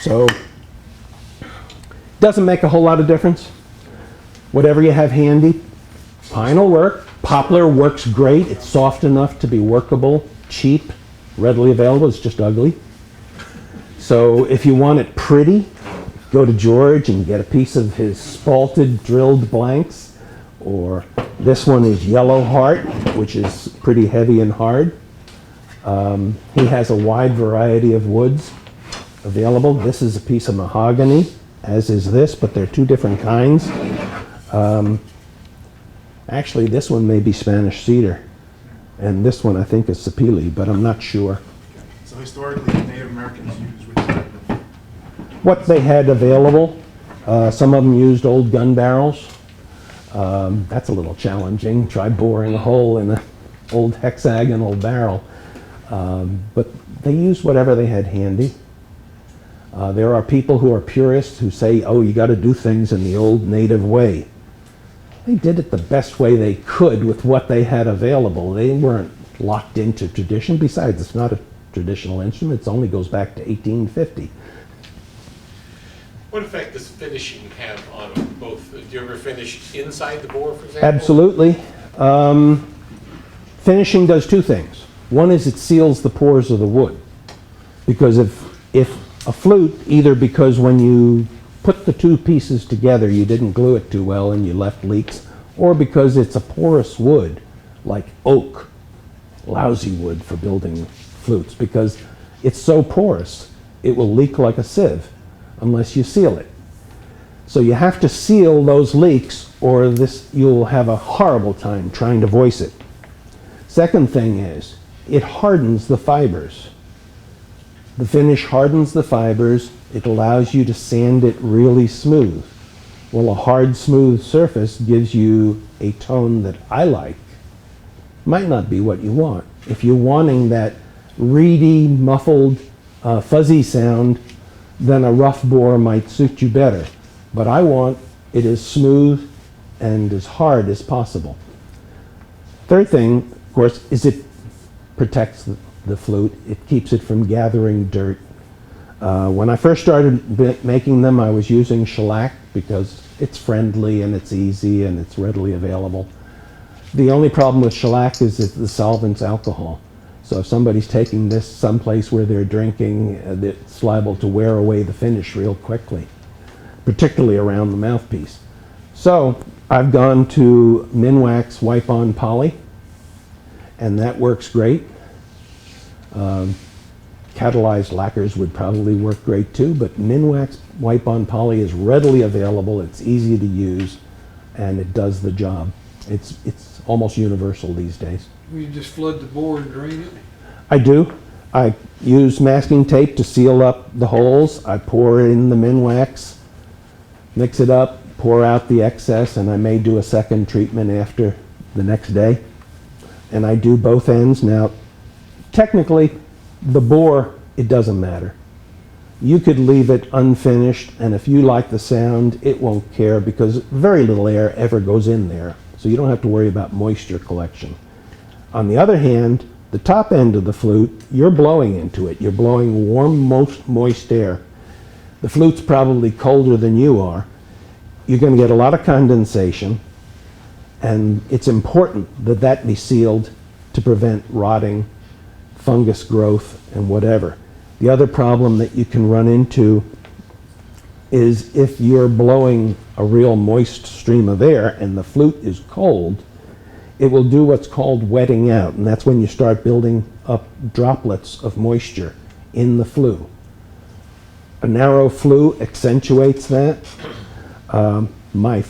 So, doesn't make a whole lot of difference. Whatever you have handy, pine will work. Poplar works great. It's soft enough to be workable, cheap, readily available. It's just ugly. So if you want it pretty, go to George and get a piece of his spalted drilled blanks, or this one is Yellow Heart, which is pretty heavy and hard. He has a wide variety of woods. available. This is a piece of mahogany, as is this, but they're two different kinds. Actually, this one may be Spanish cedar, and this one I think is sapele, but I'm not sure. So historically, the Native Americans used which type of? What they had available, some of them used old gun barrels. That's a little challenging. Try boring a hole in an old hexagonal barrel. But they used whatever they had handy. There are people who are purists who say, oh, you got to do things in the old native way. They did it the best way they could with what they had available. They weren't locked into tradition. Besides, it's not a traditional instrument. It only goes back to 1850. What effect does finishing have on them both? Do you ever finish inside the bore, for example? Absolutely. Finishing does two things. One is it seals the pores of the wood. Because if a flute, either because when you put the two pieces together you didn't glue it too well and you left leaks, or because it's a porous wood, like oak, lousy wood for building flutes, because it's so porous it will leak like a sieve unless you seal it. So you have to seal those leaks or you'll have a horrible time trying to voice it. Second thing is, it hardens the fibers. The finish hardens the fibers. It allows you to sand it really smooth. Well, a hard, smooth surface gives you a tone that I like. Might not be what you want. If you're wanting that reedy, muffled, fuzzy sound, then a rough bore might suit you better. But I want it as smooth and as hard as possible. Third thing, of course, is it protects the flute. It keeps it from gathering dirt. When I first started making them, I was using shellac because it's friendly and it's easy and it's readily available. The only problem with shellac is that the solvent's alcohol. So if somebody's taking this someplace where they're drinking, it's liable to wear away the finish real quickly, particularly around the mouthpiece. So I've gone to Minwax wipe-on poly, and that works great. Catalyzed lacquers would probably work great too, but Minwax wipe-on poly is readily available, it's easy to use, and it does the job. It's almost universal these days. You just flood the bore and drain it? I do. I use masking tape to seal up the holes. I pour in the Minwax, mix it up, pour out the excess, and I may do a second treatment after the next day. And I do both ends. Now, technically, the bore, it doesn't matter. You could leave it unfinished, and if you like the sound, it won't care because very little air ever goes in there. So you don't have to worry about moisture collection. On the other hand, the top end of the flute, you're blowing into it. You're blowing warm, moist air. The flute's probably colder than you are. You're going to get a lot of condensation, and it's important that that be sealed to prevent rotting, fungus growth, and whatever. The other problem that you can run into is if you're blowing a real moist stream of air and the flute is cold, it will do what's called wetting out, and that's when you start building up droplets of moisture in the flue. A narrow flue accentuates that. My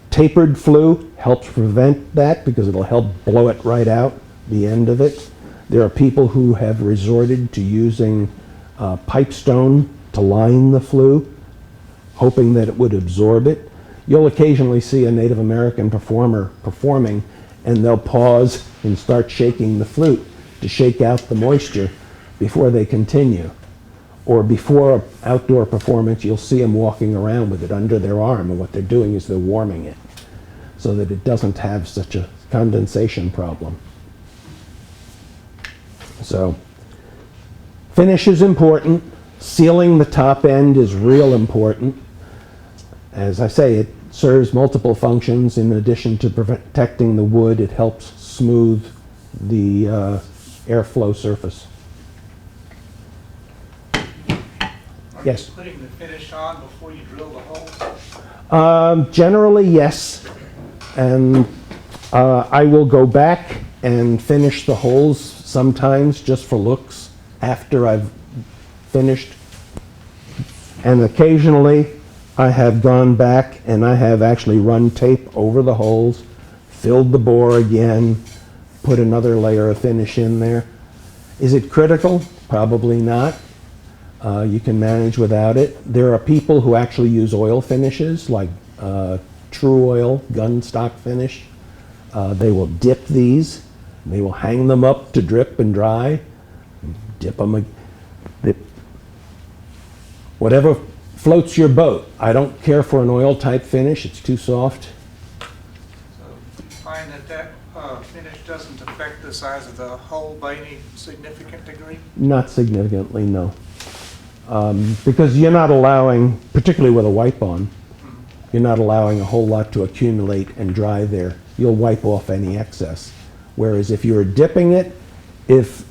tapered flue helps prevent that because it'll help blow it right out, the end of it. There are people who have resorted to using pipestone to line the flue, hoping that it would absorb it. You'll occasionally see a Native American performer performing, and they'll pause and start shaking the flute to shake out the moisture before they continue. Or before an outdoor performance, you'll see them walking around with it under their arm, and what they're doing is they're warming it so that it doesn't have such a condensation problem. So, finish is important. Sealing the top end is real important. As I say, it serves multiple functions. In addition to protecting the wood, it helps smooth the airflow surface. Yes? Putting the finish on before you drill the holes? Generally, yes. And I will go back and finish the holes sometimes just for looks after I've finished. And occasionally, I have gone back and I have actually run tape over the holes, filled the bore again, put another layer of finish in there. Is it critical? Probably not. You can manage without it. There are people who actually use oil finishes, like True Oil gun stock finish. They will dip these. They will hang them up to drip and dry. Dip them. Whatever floats your boat. I don't care for an oil type finish. It's too soft. So you find that finish doesn't affect the size of the hole by any significant degree? Not significantly, no. Because you're not allowing, particularly with a wipe on, you're not allowing a whole lot to accumulate and dry there. You'll wipe off any excess. Whereas if you were dipping it, if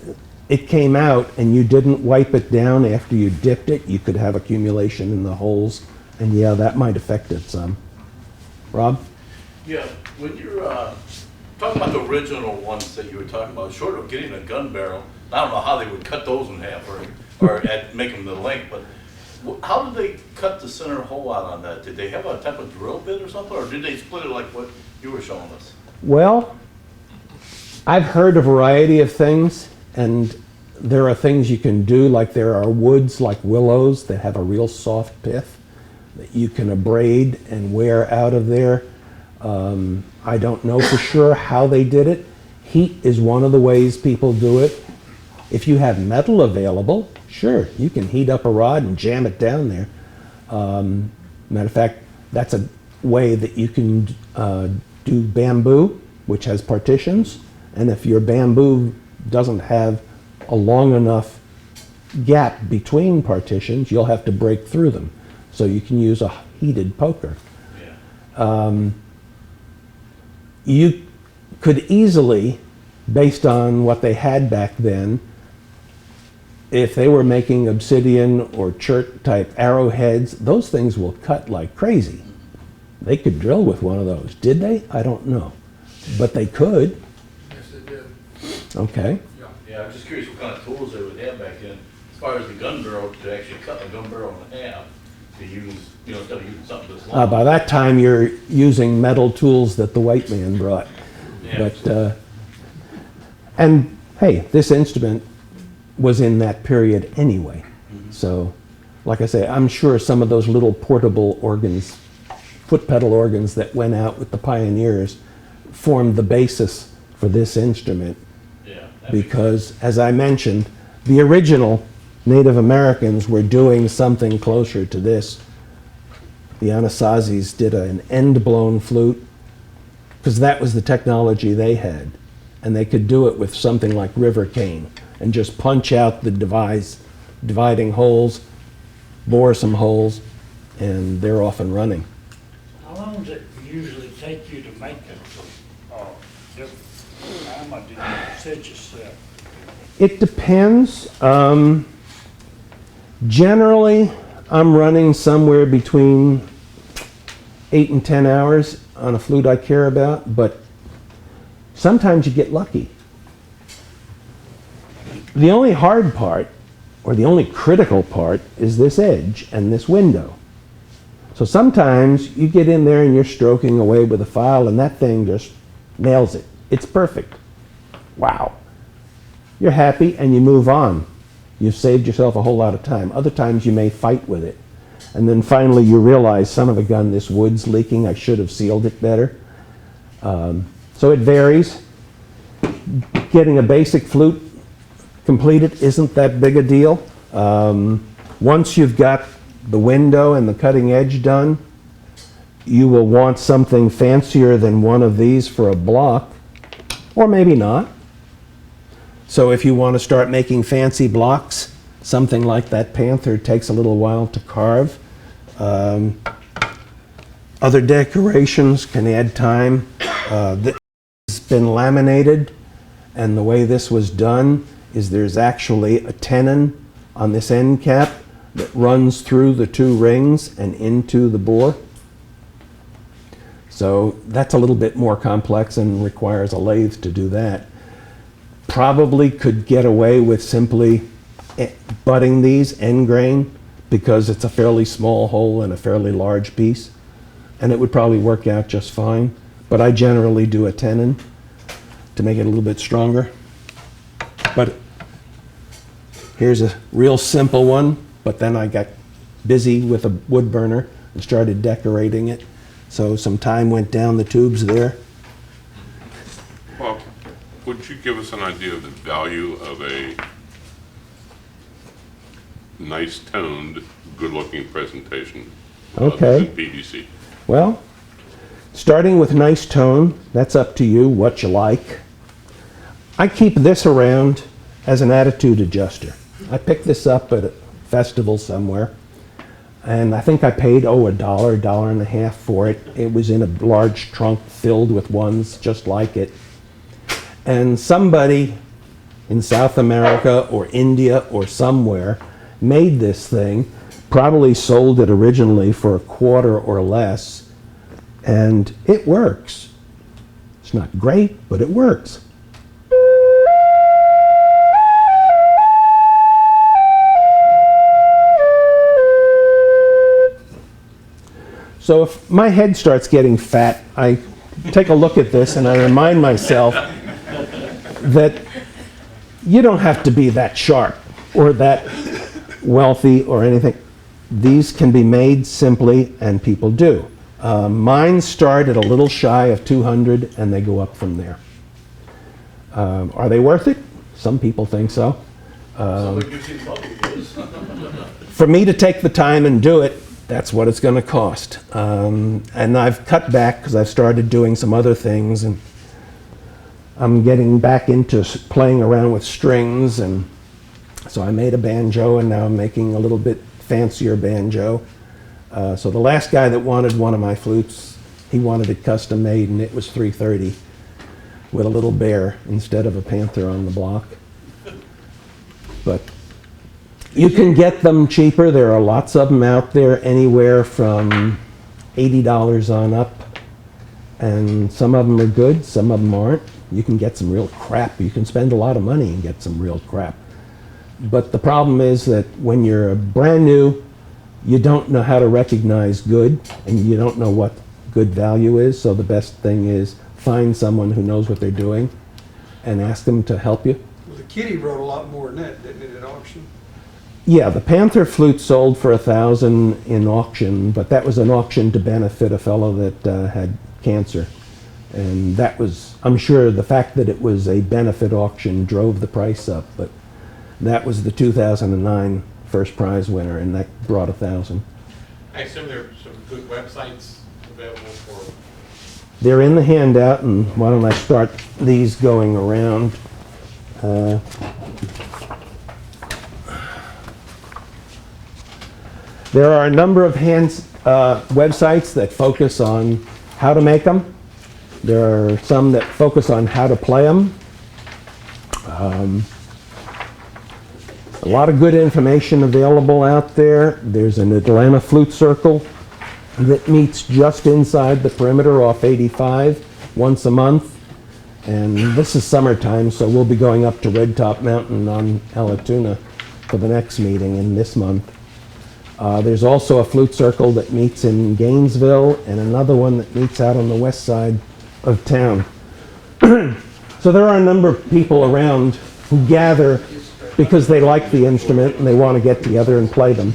it came out and you didn't wipe it down after you dipped it, you could have accumulation in the holes, and yeah, that might affect it some. Rob? Yeah, when you're talking about the original ones that you were talking about, short of getting a gun barrel, I don't know how they would cut those in half or make them the length, but how did they cut the center hole out on that? Did they have a type of drill bit or something, or did they split it like what you were showing us? Well, I've heard a variety of things, and there are things you can do, like there are woods like willows that have a real soft pith that you can abrade and wear out of there. I don't know for sure how they did it. Heat is one of the ways people do it. If you have metal available, sure, you can heat up a rod and jam it down there. Matter of fact, that's a way that you can do bamboo, which has partitions. And if your bamboo doesn't have a long enough gap between partitions, you'll have to break through them. So you can use a heated poker. Yeah. You could easily, based on what they had back then, if they were making obsidian or chert type arrowheads, those things will cut like crazy. They could drill with one of those. Did they? I don't know. But they could. Yes, they did. Okay. Yeah, I'm just curious what kind of tools they would have back then, as far as the gun barrel, to actually cut a gun barrel in half, to use, instead of using something this long. By that time, you're using metal tools that the white man brought. Yeah. But, and hey, this instrument was in that period anyway. So, like I say, I'm sure some of those little portable organs, foot pedal organs that went out with the pioneers, formed the basis for this instrument. Yeah. Because, as I mentioned, the original Native Americans were doing something closer to this. The Anasazis did an end-blown flute, because that was the technology they had. And they could do it with something like river cane, and just punch out the dividing holes, bore some holes, and they're off and running. How long does it usually take you to make it? How much did you set yourself? It depends. Generally, I'm running somewhere between 8 and 10 hours on a flute I care about, but sometimes you get lucky. The only hard part, or the only critical part, is this edge and this window. So sometimes you get in there and you're stroking away with a file and that thing just nails it. It's perfect. Wow. You're happy and you move on. You've saved yourself a whole lot of time. Other times you may fight with it. And then finally you realize, son of a gun, this wood's leaking. I should have sealed it better. So it varies. Getting a basic flute completed isn't that big a deal. Once you've got the window and the cutting edge done, you will want something fancier than one of these for a block, or maybe not. So if you want to start making fancy blocks, something like that Panther takes a little while to carve. Other decorations can add time. This has been laminated, and the way this was done is there's actually a tenon on this end cap that runs through the two rings and into the bore. So that's a little bit more complex and requires a lathe to do that. Probably could get away with simply butting these end grain, because it's a fairly small hole and a fairly large piece, and it would probably work out just fine. But I generally do a tenon to make it a little bit stronger. But here's a real simple one, but then I got busy with a wood burner and started decorating it. So some time went down the tubes there. Well, would you give us an idea of the value of a nice toned, good-looking presentation Okay. in PVC? Well, starting with nice tone, that's up to you, what you like. I keep this around as an attitude adjuster. I picked this up at a festival somewhere, and I think I paid, $1.50 for it. It was in a large trunk filled with ones just like it. And somebody in South America or India or somewhere made this thing, probably sold it originally for $0.25 or less, and it works. It's not great, but it works. So if my head starts getting fat, I take a look at this and I remind myself that you don't have to be that sharp or that wealthy or anything. These can be made simply, and people do. Mine start at a little shy of 200 and they go up from there. Are they worth it? Some people think so. Somebody gives you money, yes. For me to take the time and do it, that's what it's going to cost. And I've cut back because I've started doing some other things, and I'm getting back into playing around with strings, and so I made a banjo, and now I'm making a little bit fancier banjo. So the last guy that wanted one of my flutes, he wanted it custom made, and it was $330 with a little bear instead of a panther on the block. But you can get them cheaper. There are lots of them out there, anywhere from $80 on up. And some of them are good, some of them aren't. You can get some real crap. You can spend a lot of money and get some real crap. But the problem is that when you're brand new, you don't know how to recognize good, and you don't know what good value is. So the best thing is find someone who knows what they're doing and ask them to help you. Well, the Kitty wrote a lot more than that, didn't it, at auction? Yeah, the Panther flute sold for $1,000 in auction, but that was an auction to benefit a fellow that had cancer. And that was, I'm sure the fact that it was a benefit auction drove the price up, but that was the 2009 first prize winner, and that brought $1,000. I assume there are some good websites available for. They're in the handout, and why don't I start these going around. There are a number of websites that focus on how to make them. There are some that focus on how to play them. A lot of good information available out there. There's an Atlanta Flute Circle that meets just inside the perimeter off 85 once a month. And this is summertime, so we'll be going up to Red Top Mountain on Alatoona for the next meeting in this month. There's also a flute circle that meets in Gainesville, and another one that meets out on the west side of town. So there are a number of people around who gather because they like the instrument and they want to get together and play them.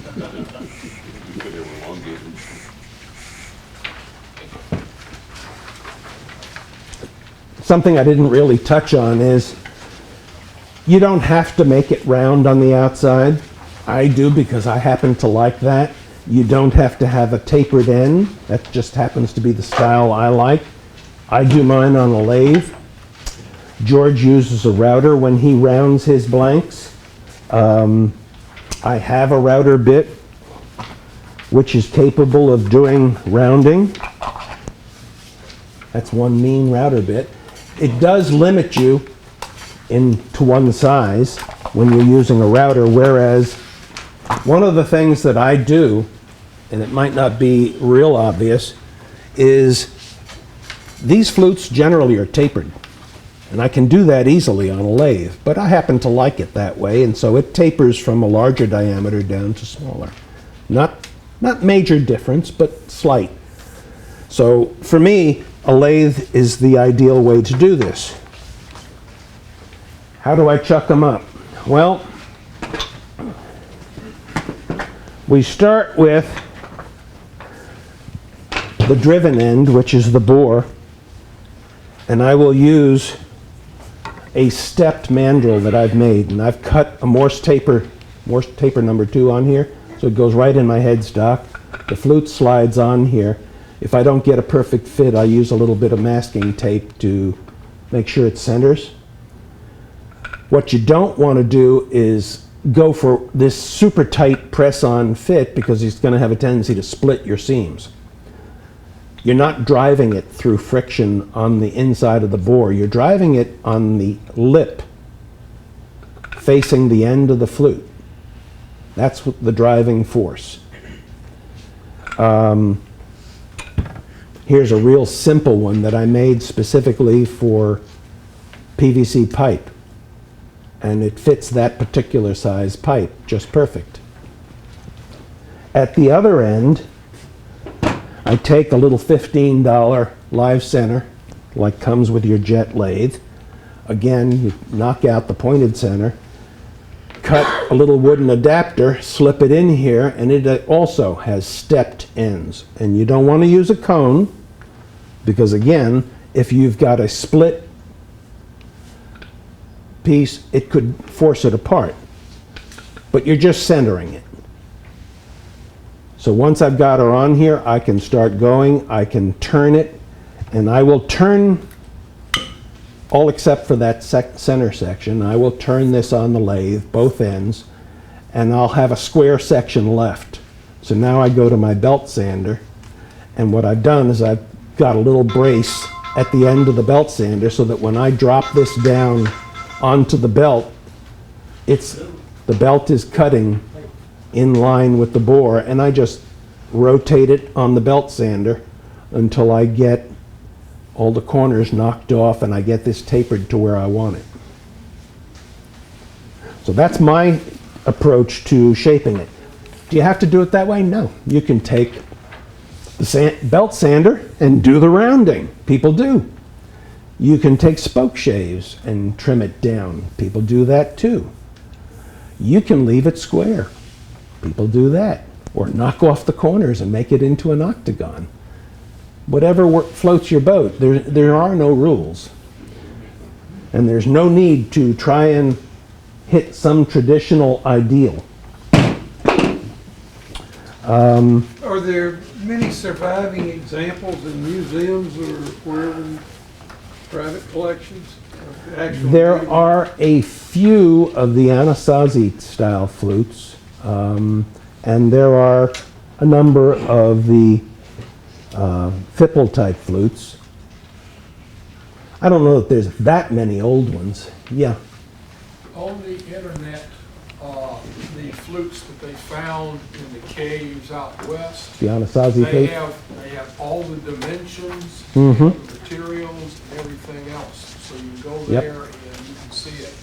Something I didn't really touch on is you don't have to make it round on the outside. I do because I happen to like that. You don't have to have a tapered end. That just happens to be the style I like. I do mine on a lathe. George uses a router when he rounds his blanks. I have a router bit which is capable of doing rounding. That's one mean router bit. It does limit you to one size when you're using a router, whereas one of the things that I do, and it might not be real obvious, is these flutes generally are tapered. And I can do that easily on a lathe, but I happen to like it that way, and so it tapers from a larger diameter down to smaller. Not major difference, but slight. So for me, a lathe is the ideal way to do this. How do I chuck them up? Well, we start with the driven end, which is the bore, and I will use a stepped mandrel that I've made, and I've cut a Morse taper number 2 on here, so it goes right in my headstock. The flute slides on here. If I don't get a perfect fit, I use a little bit of masking tape to make sure it centers. What you don't want to do is go for this super tight press-on fit, because it's going to have a tendency to split your seams. You're not driving it through friction on the inside of the bore. You're driving it on the lip facing the end of the flute. That's the driving force. Here's a real simple one that I made specifically for PVC pipe. And it fits that particular size pipe just perfect. At the other end, I take a little $15 live center, like comes with your jet lathe. Again, you knock out the pointed center, cut a little wooden adapter, slip it in here, and it also has stepped ends. And you don't want to use a cone, because again, if you've got a split piece, it could force it apart. But you're just centering it. So once I've got her on here, I can start going, I can turn it, and I will turn, all except for that center section, I will turn this on the lathe, both ends, and I'll have a square section left. So now I go to my belt sander, and what I've done is I've got a little brace at the end of the belt sander so that when I drop this down onto the belt, the belt is cutting in line with the bore, and I just rotate it on the belt sander until I get all the corners knocked off and I get this tapered to where I want it. So that's my approach to shaping it. Do you have to do it that way? No. You can take the belt sander and do the rounding. People do. You can take spoke shaves and trim it down. People do that too. You can leave it square. People do that. Or knock off the corners and make it into an octagon. Whatever floats your boat. There are no rules. And there's no need to try and hit some traditional ideal. Are there many surviving examples in museums or wherever in private collections? There are a few of the Anasazi style flutes, and there are a number of the Fipple type flutes. I don't know that there's that many old ones. Yeah. On the internet, the flutes that they found in the caves out west, The Anasazi they tape? have all the dimensions, Mhm. the materials, and everything else. So you can go Yep. there and you can see it.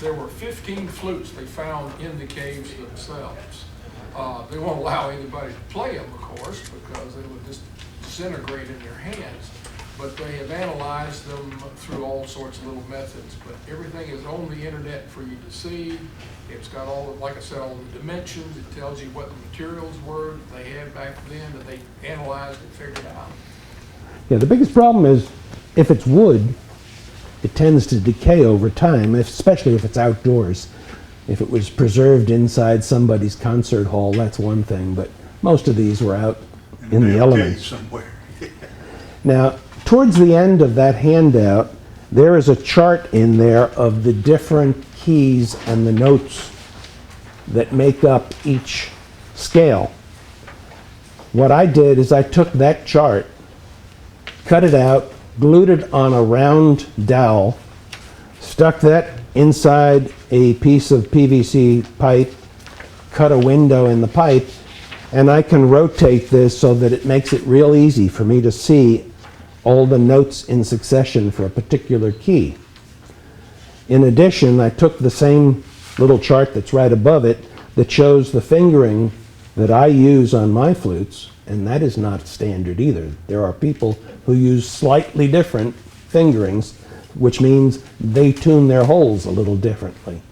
There were 15 flutes they found in the caves themselves. They won't allow anybody to play them, of course, because they would just disintegrate in their hands. But they have analyzed them through all sorts of little methods. But everything is on the internet for you to see. It's got all, like I said, all the dimensions. It tells you what the materials were that they had back then that they analyzed and figured out. Yeah, the biggest problem is if it's wood, it tends to decay over time, especially if it's outdoors. If it was preserved inside somebody's concert hall, that's one thing, but most of these were out in the elements. Somewhere. Now, towards the end of that handout, there is a chart in there of the different keys and the notes that make up each scale. What I did is I took that chart, cut it out, glued it on a round dowel, stuck that inside a piece of PVC pipe, cut a window in the pipe, and I can rotate this so that it makes it real easy for me to see all the notes in succession for a particular key. In addition, I took the same little chart that's right above it, that shows the fingering that I use on my flutes, and that is not standard either. There are people who use slightly different fingerings, which means they tune their holes a little differently.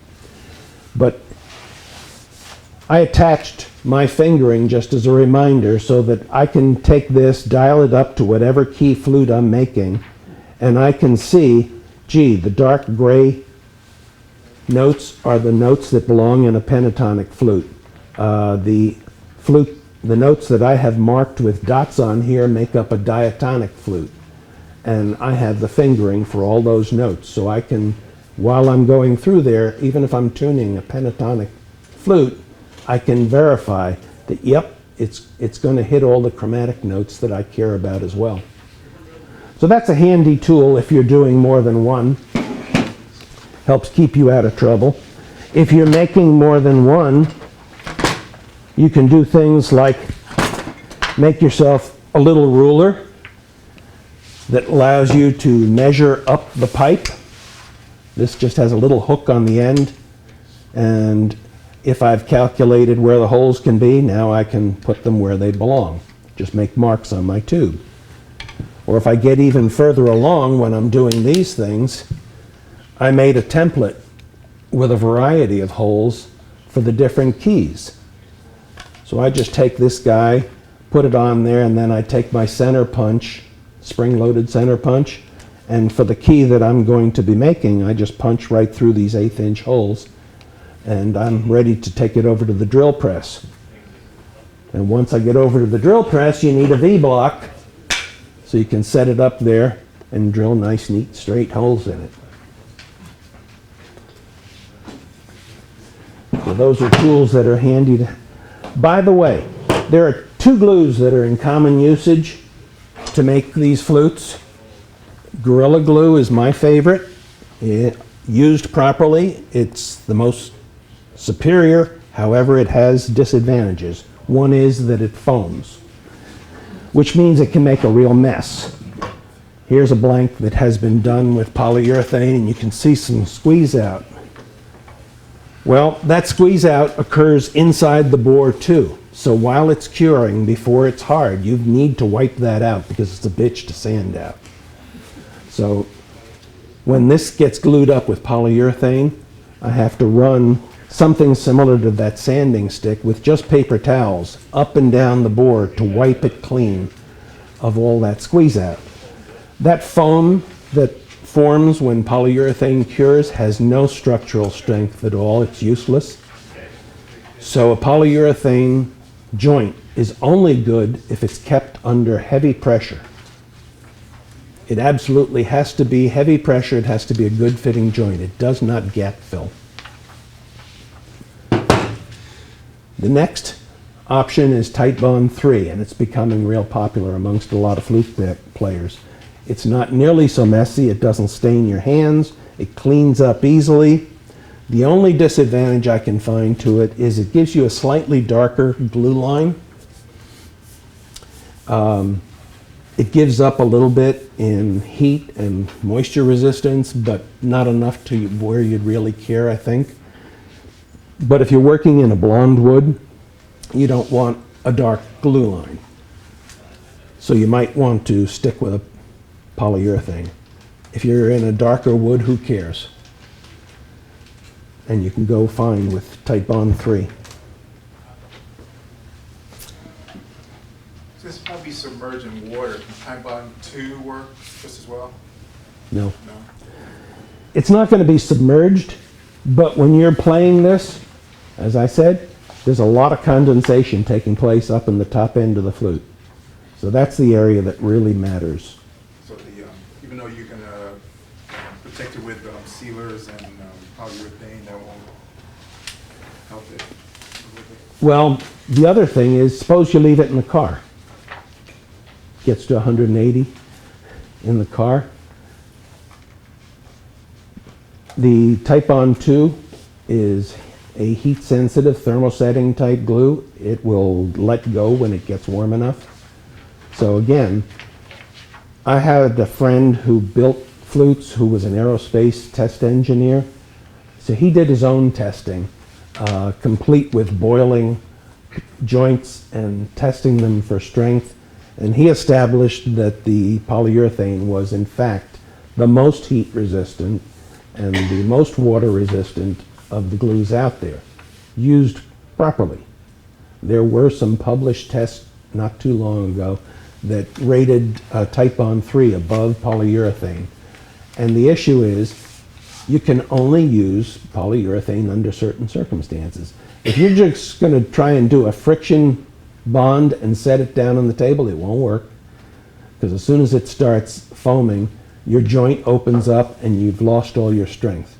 But I attached my fingering just as a reminder so that I can take this, dial it up to whatever key flute I'm making, and I can see, gee, the dark gray notes are the notes that belong in a pentatonic flute. The notes that I have marked with dots on here make up a diatonic flute. And I have the fingering for all those notes. So I can, while I'm going through there, even if I'm tuning a pentatonic flute, I can verify that, yep, it's going to hit all the chromatic notes that I care about as well. So that's a handy tool if you're doing more than one. Helps keep you out of trouble. If you're making more than one, you can do things like make yourself a little ruler that allows you to measure up the pipe. This just has a little hook on the end, and if I've calculated where the holes can be, now I can put them where they belong. Just make marks on my tube. Or if I get even further along when I'm doing these things, I made a template with a variety of holes for the different keys. So I just take this guy, put it on there, and then I take my center punch, spring-loaded center punch, and for the key that I'm going to be making, I just punch right through these 1/8" holes, and I'm ready to take it over to the drill press. And once I get over to the drill press, you need a V-block, so you can set it up there and drill nice, neat, straight holes in it. So those are tools that are handy to... By the way, there are 2 glues that are in common usage to make these flutes. Gorilla Glue is my favorite. Used properly, it's the most superior. However, it has disadvantages. One is that it foams, which means it can make a real mess. Here's a blank that has been done with polyurethane, and you can see some squeeze out. Well, that squeeze out occurs inside the bore too. So while it's curing, before it's hard, you need to wipe that out because it's a bitch to sand out. So when this gets glued up with polyurethane, I have to run something similar to that sanding stick with just paper towels up and down the bore to wipe it clean of all that squeeze out. That foam that forms when polyurethane cures has no structural strength at all. It's useless. So a polyurethane joint is only good if it's kept under heavy pressure. It absolutely has to be heavy pressure. It has to be a good fitting joint. It does not gap fill. The next option is Titebond 3, and it's becoming real popular amongst a lot of flute players. It's not nearly so messy. It doesn't stain your hands. It cleans up easily. The only disadvantage I can find to it is it gives you a slightly darker glue line. It gives up a little bit in heat and moisture resistance, but not enough to where you'd really care, I think. But if you're working in a blonde wood, you don't want a dark glue line. So you might want to stick with a polyurethane. If you're in a darker wood, who cares? And you can go fine with Titebond 3. This might be submerged in water. Can Titebond 2 work just as well? No. No. It's not going to be submerged, but when you're playing this, as I said, there's a lot of condensation taking place up in the top end of the flute. So that's the area that really matters. So even though you can protect it with sealers and polyurethane, that won't help it? Well, the other thing is, suppose you leave it in the car. Gets to 180 in the car. The Titebond 2 is a heat-sensitive thermosetting type glue. It will let go when it gets warm enough. So again, I had a friend who built flutes who was an aerospace test engineer. So he did his own testing complete with boiling joints and testing them for strength. And he established that the polyurethane was in fact the most heat resistant and the most water resistant of the glues out there, used properly. There were some published tests not too long ago that rated Type Bond 3 above polyurethane. And the issue is, you can only use polyurethane under certain circumstances. If you're just going to try and do a friction bond and set it down on the table, it won't work. Because as soon as it starts foaming, your joint opens up and you've lost all your strength.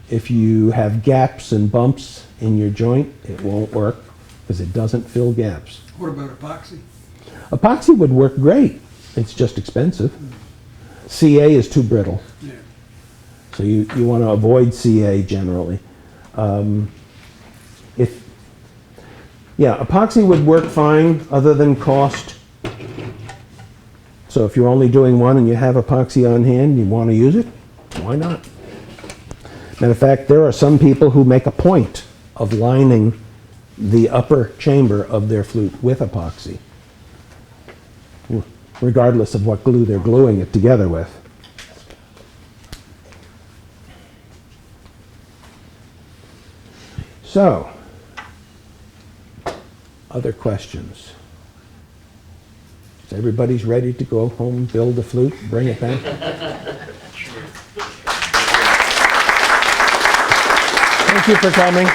If you have gaps and bumps in your joint, it won't work because it doesn't fill gaps. What about epoxy? Epoxy would work great. It's just expensive. CA is too brittle. Yeah. So you want to avoid CA generally. Epoxy would work fine other than cost. So if you're only doing one and you have epoxy on hand, you want to use it, why not? Matter of fact, there are some people who make a point of lining the upper chamber of their flute with epoxy, regardless of what glue they're gluing it together with. So, other questions? So everybody's ready to go home, build a flute, bring it back? Thank you for coming.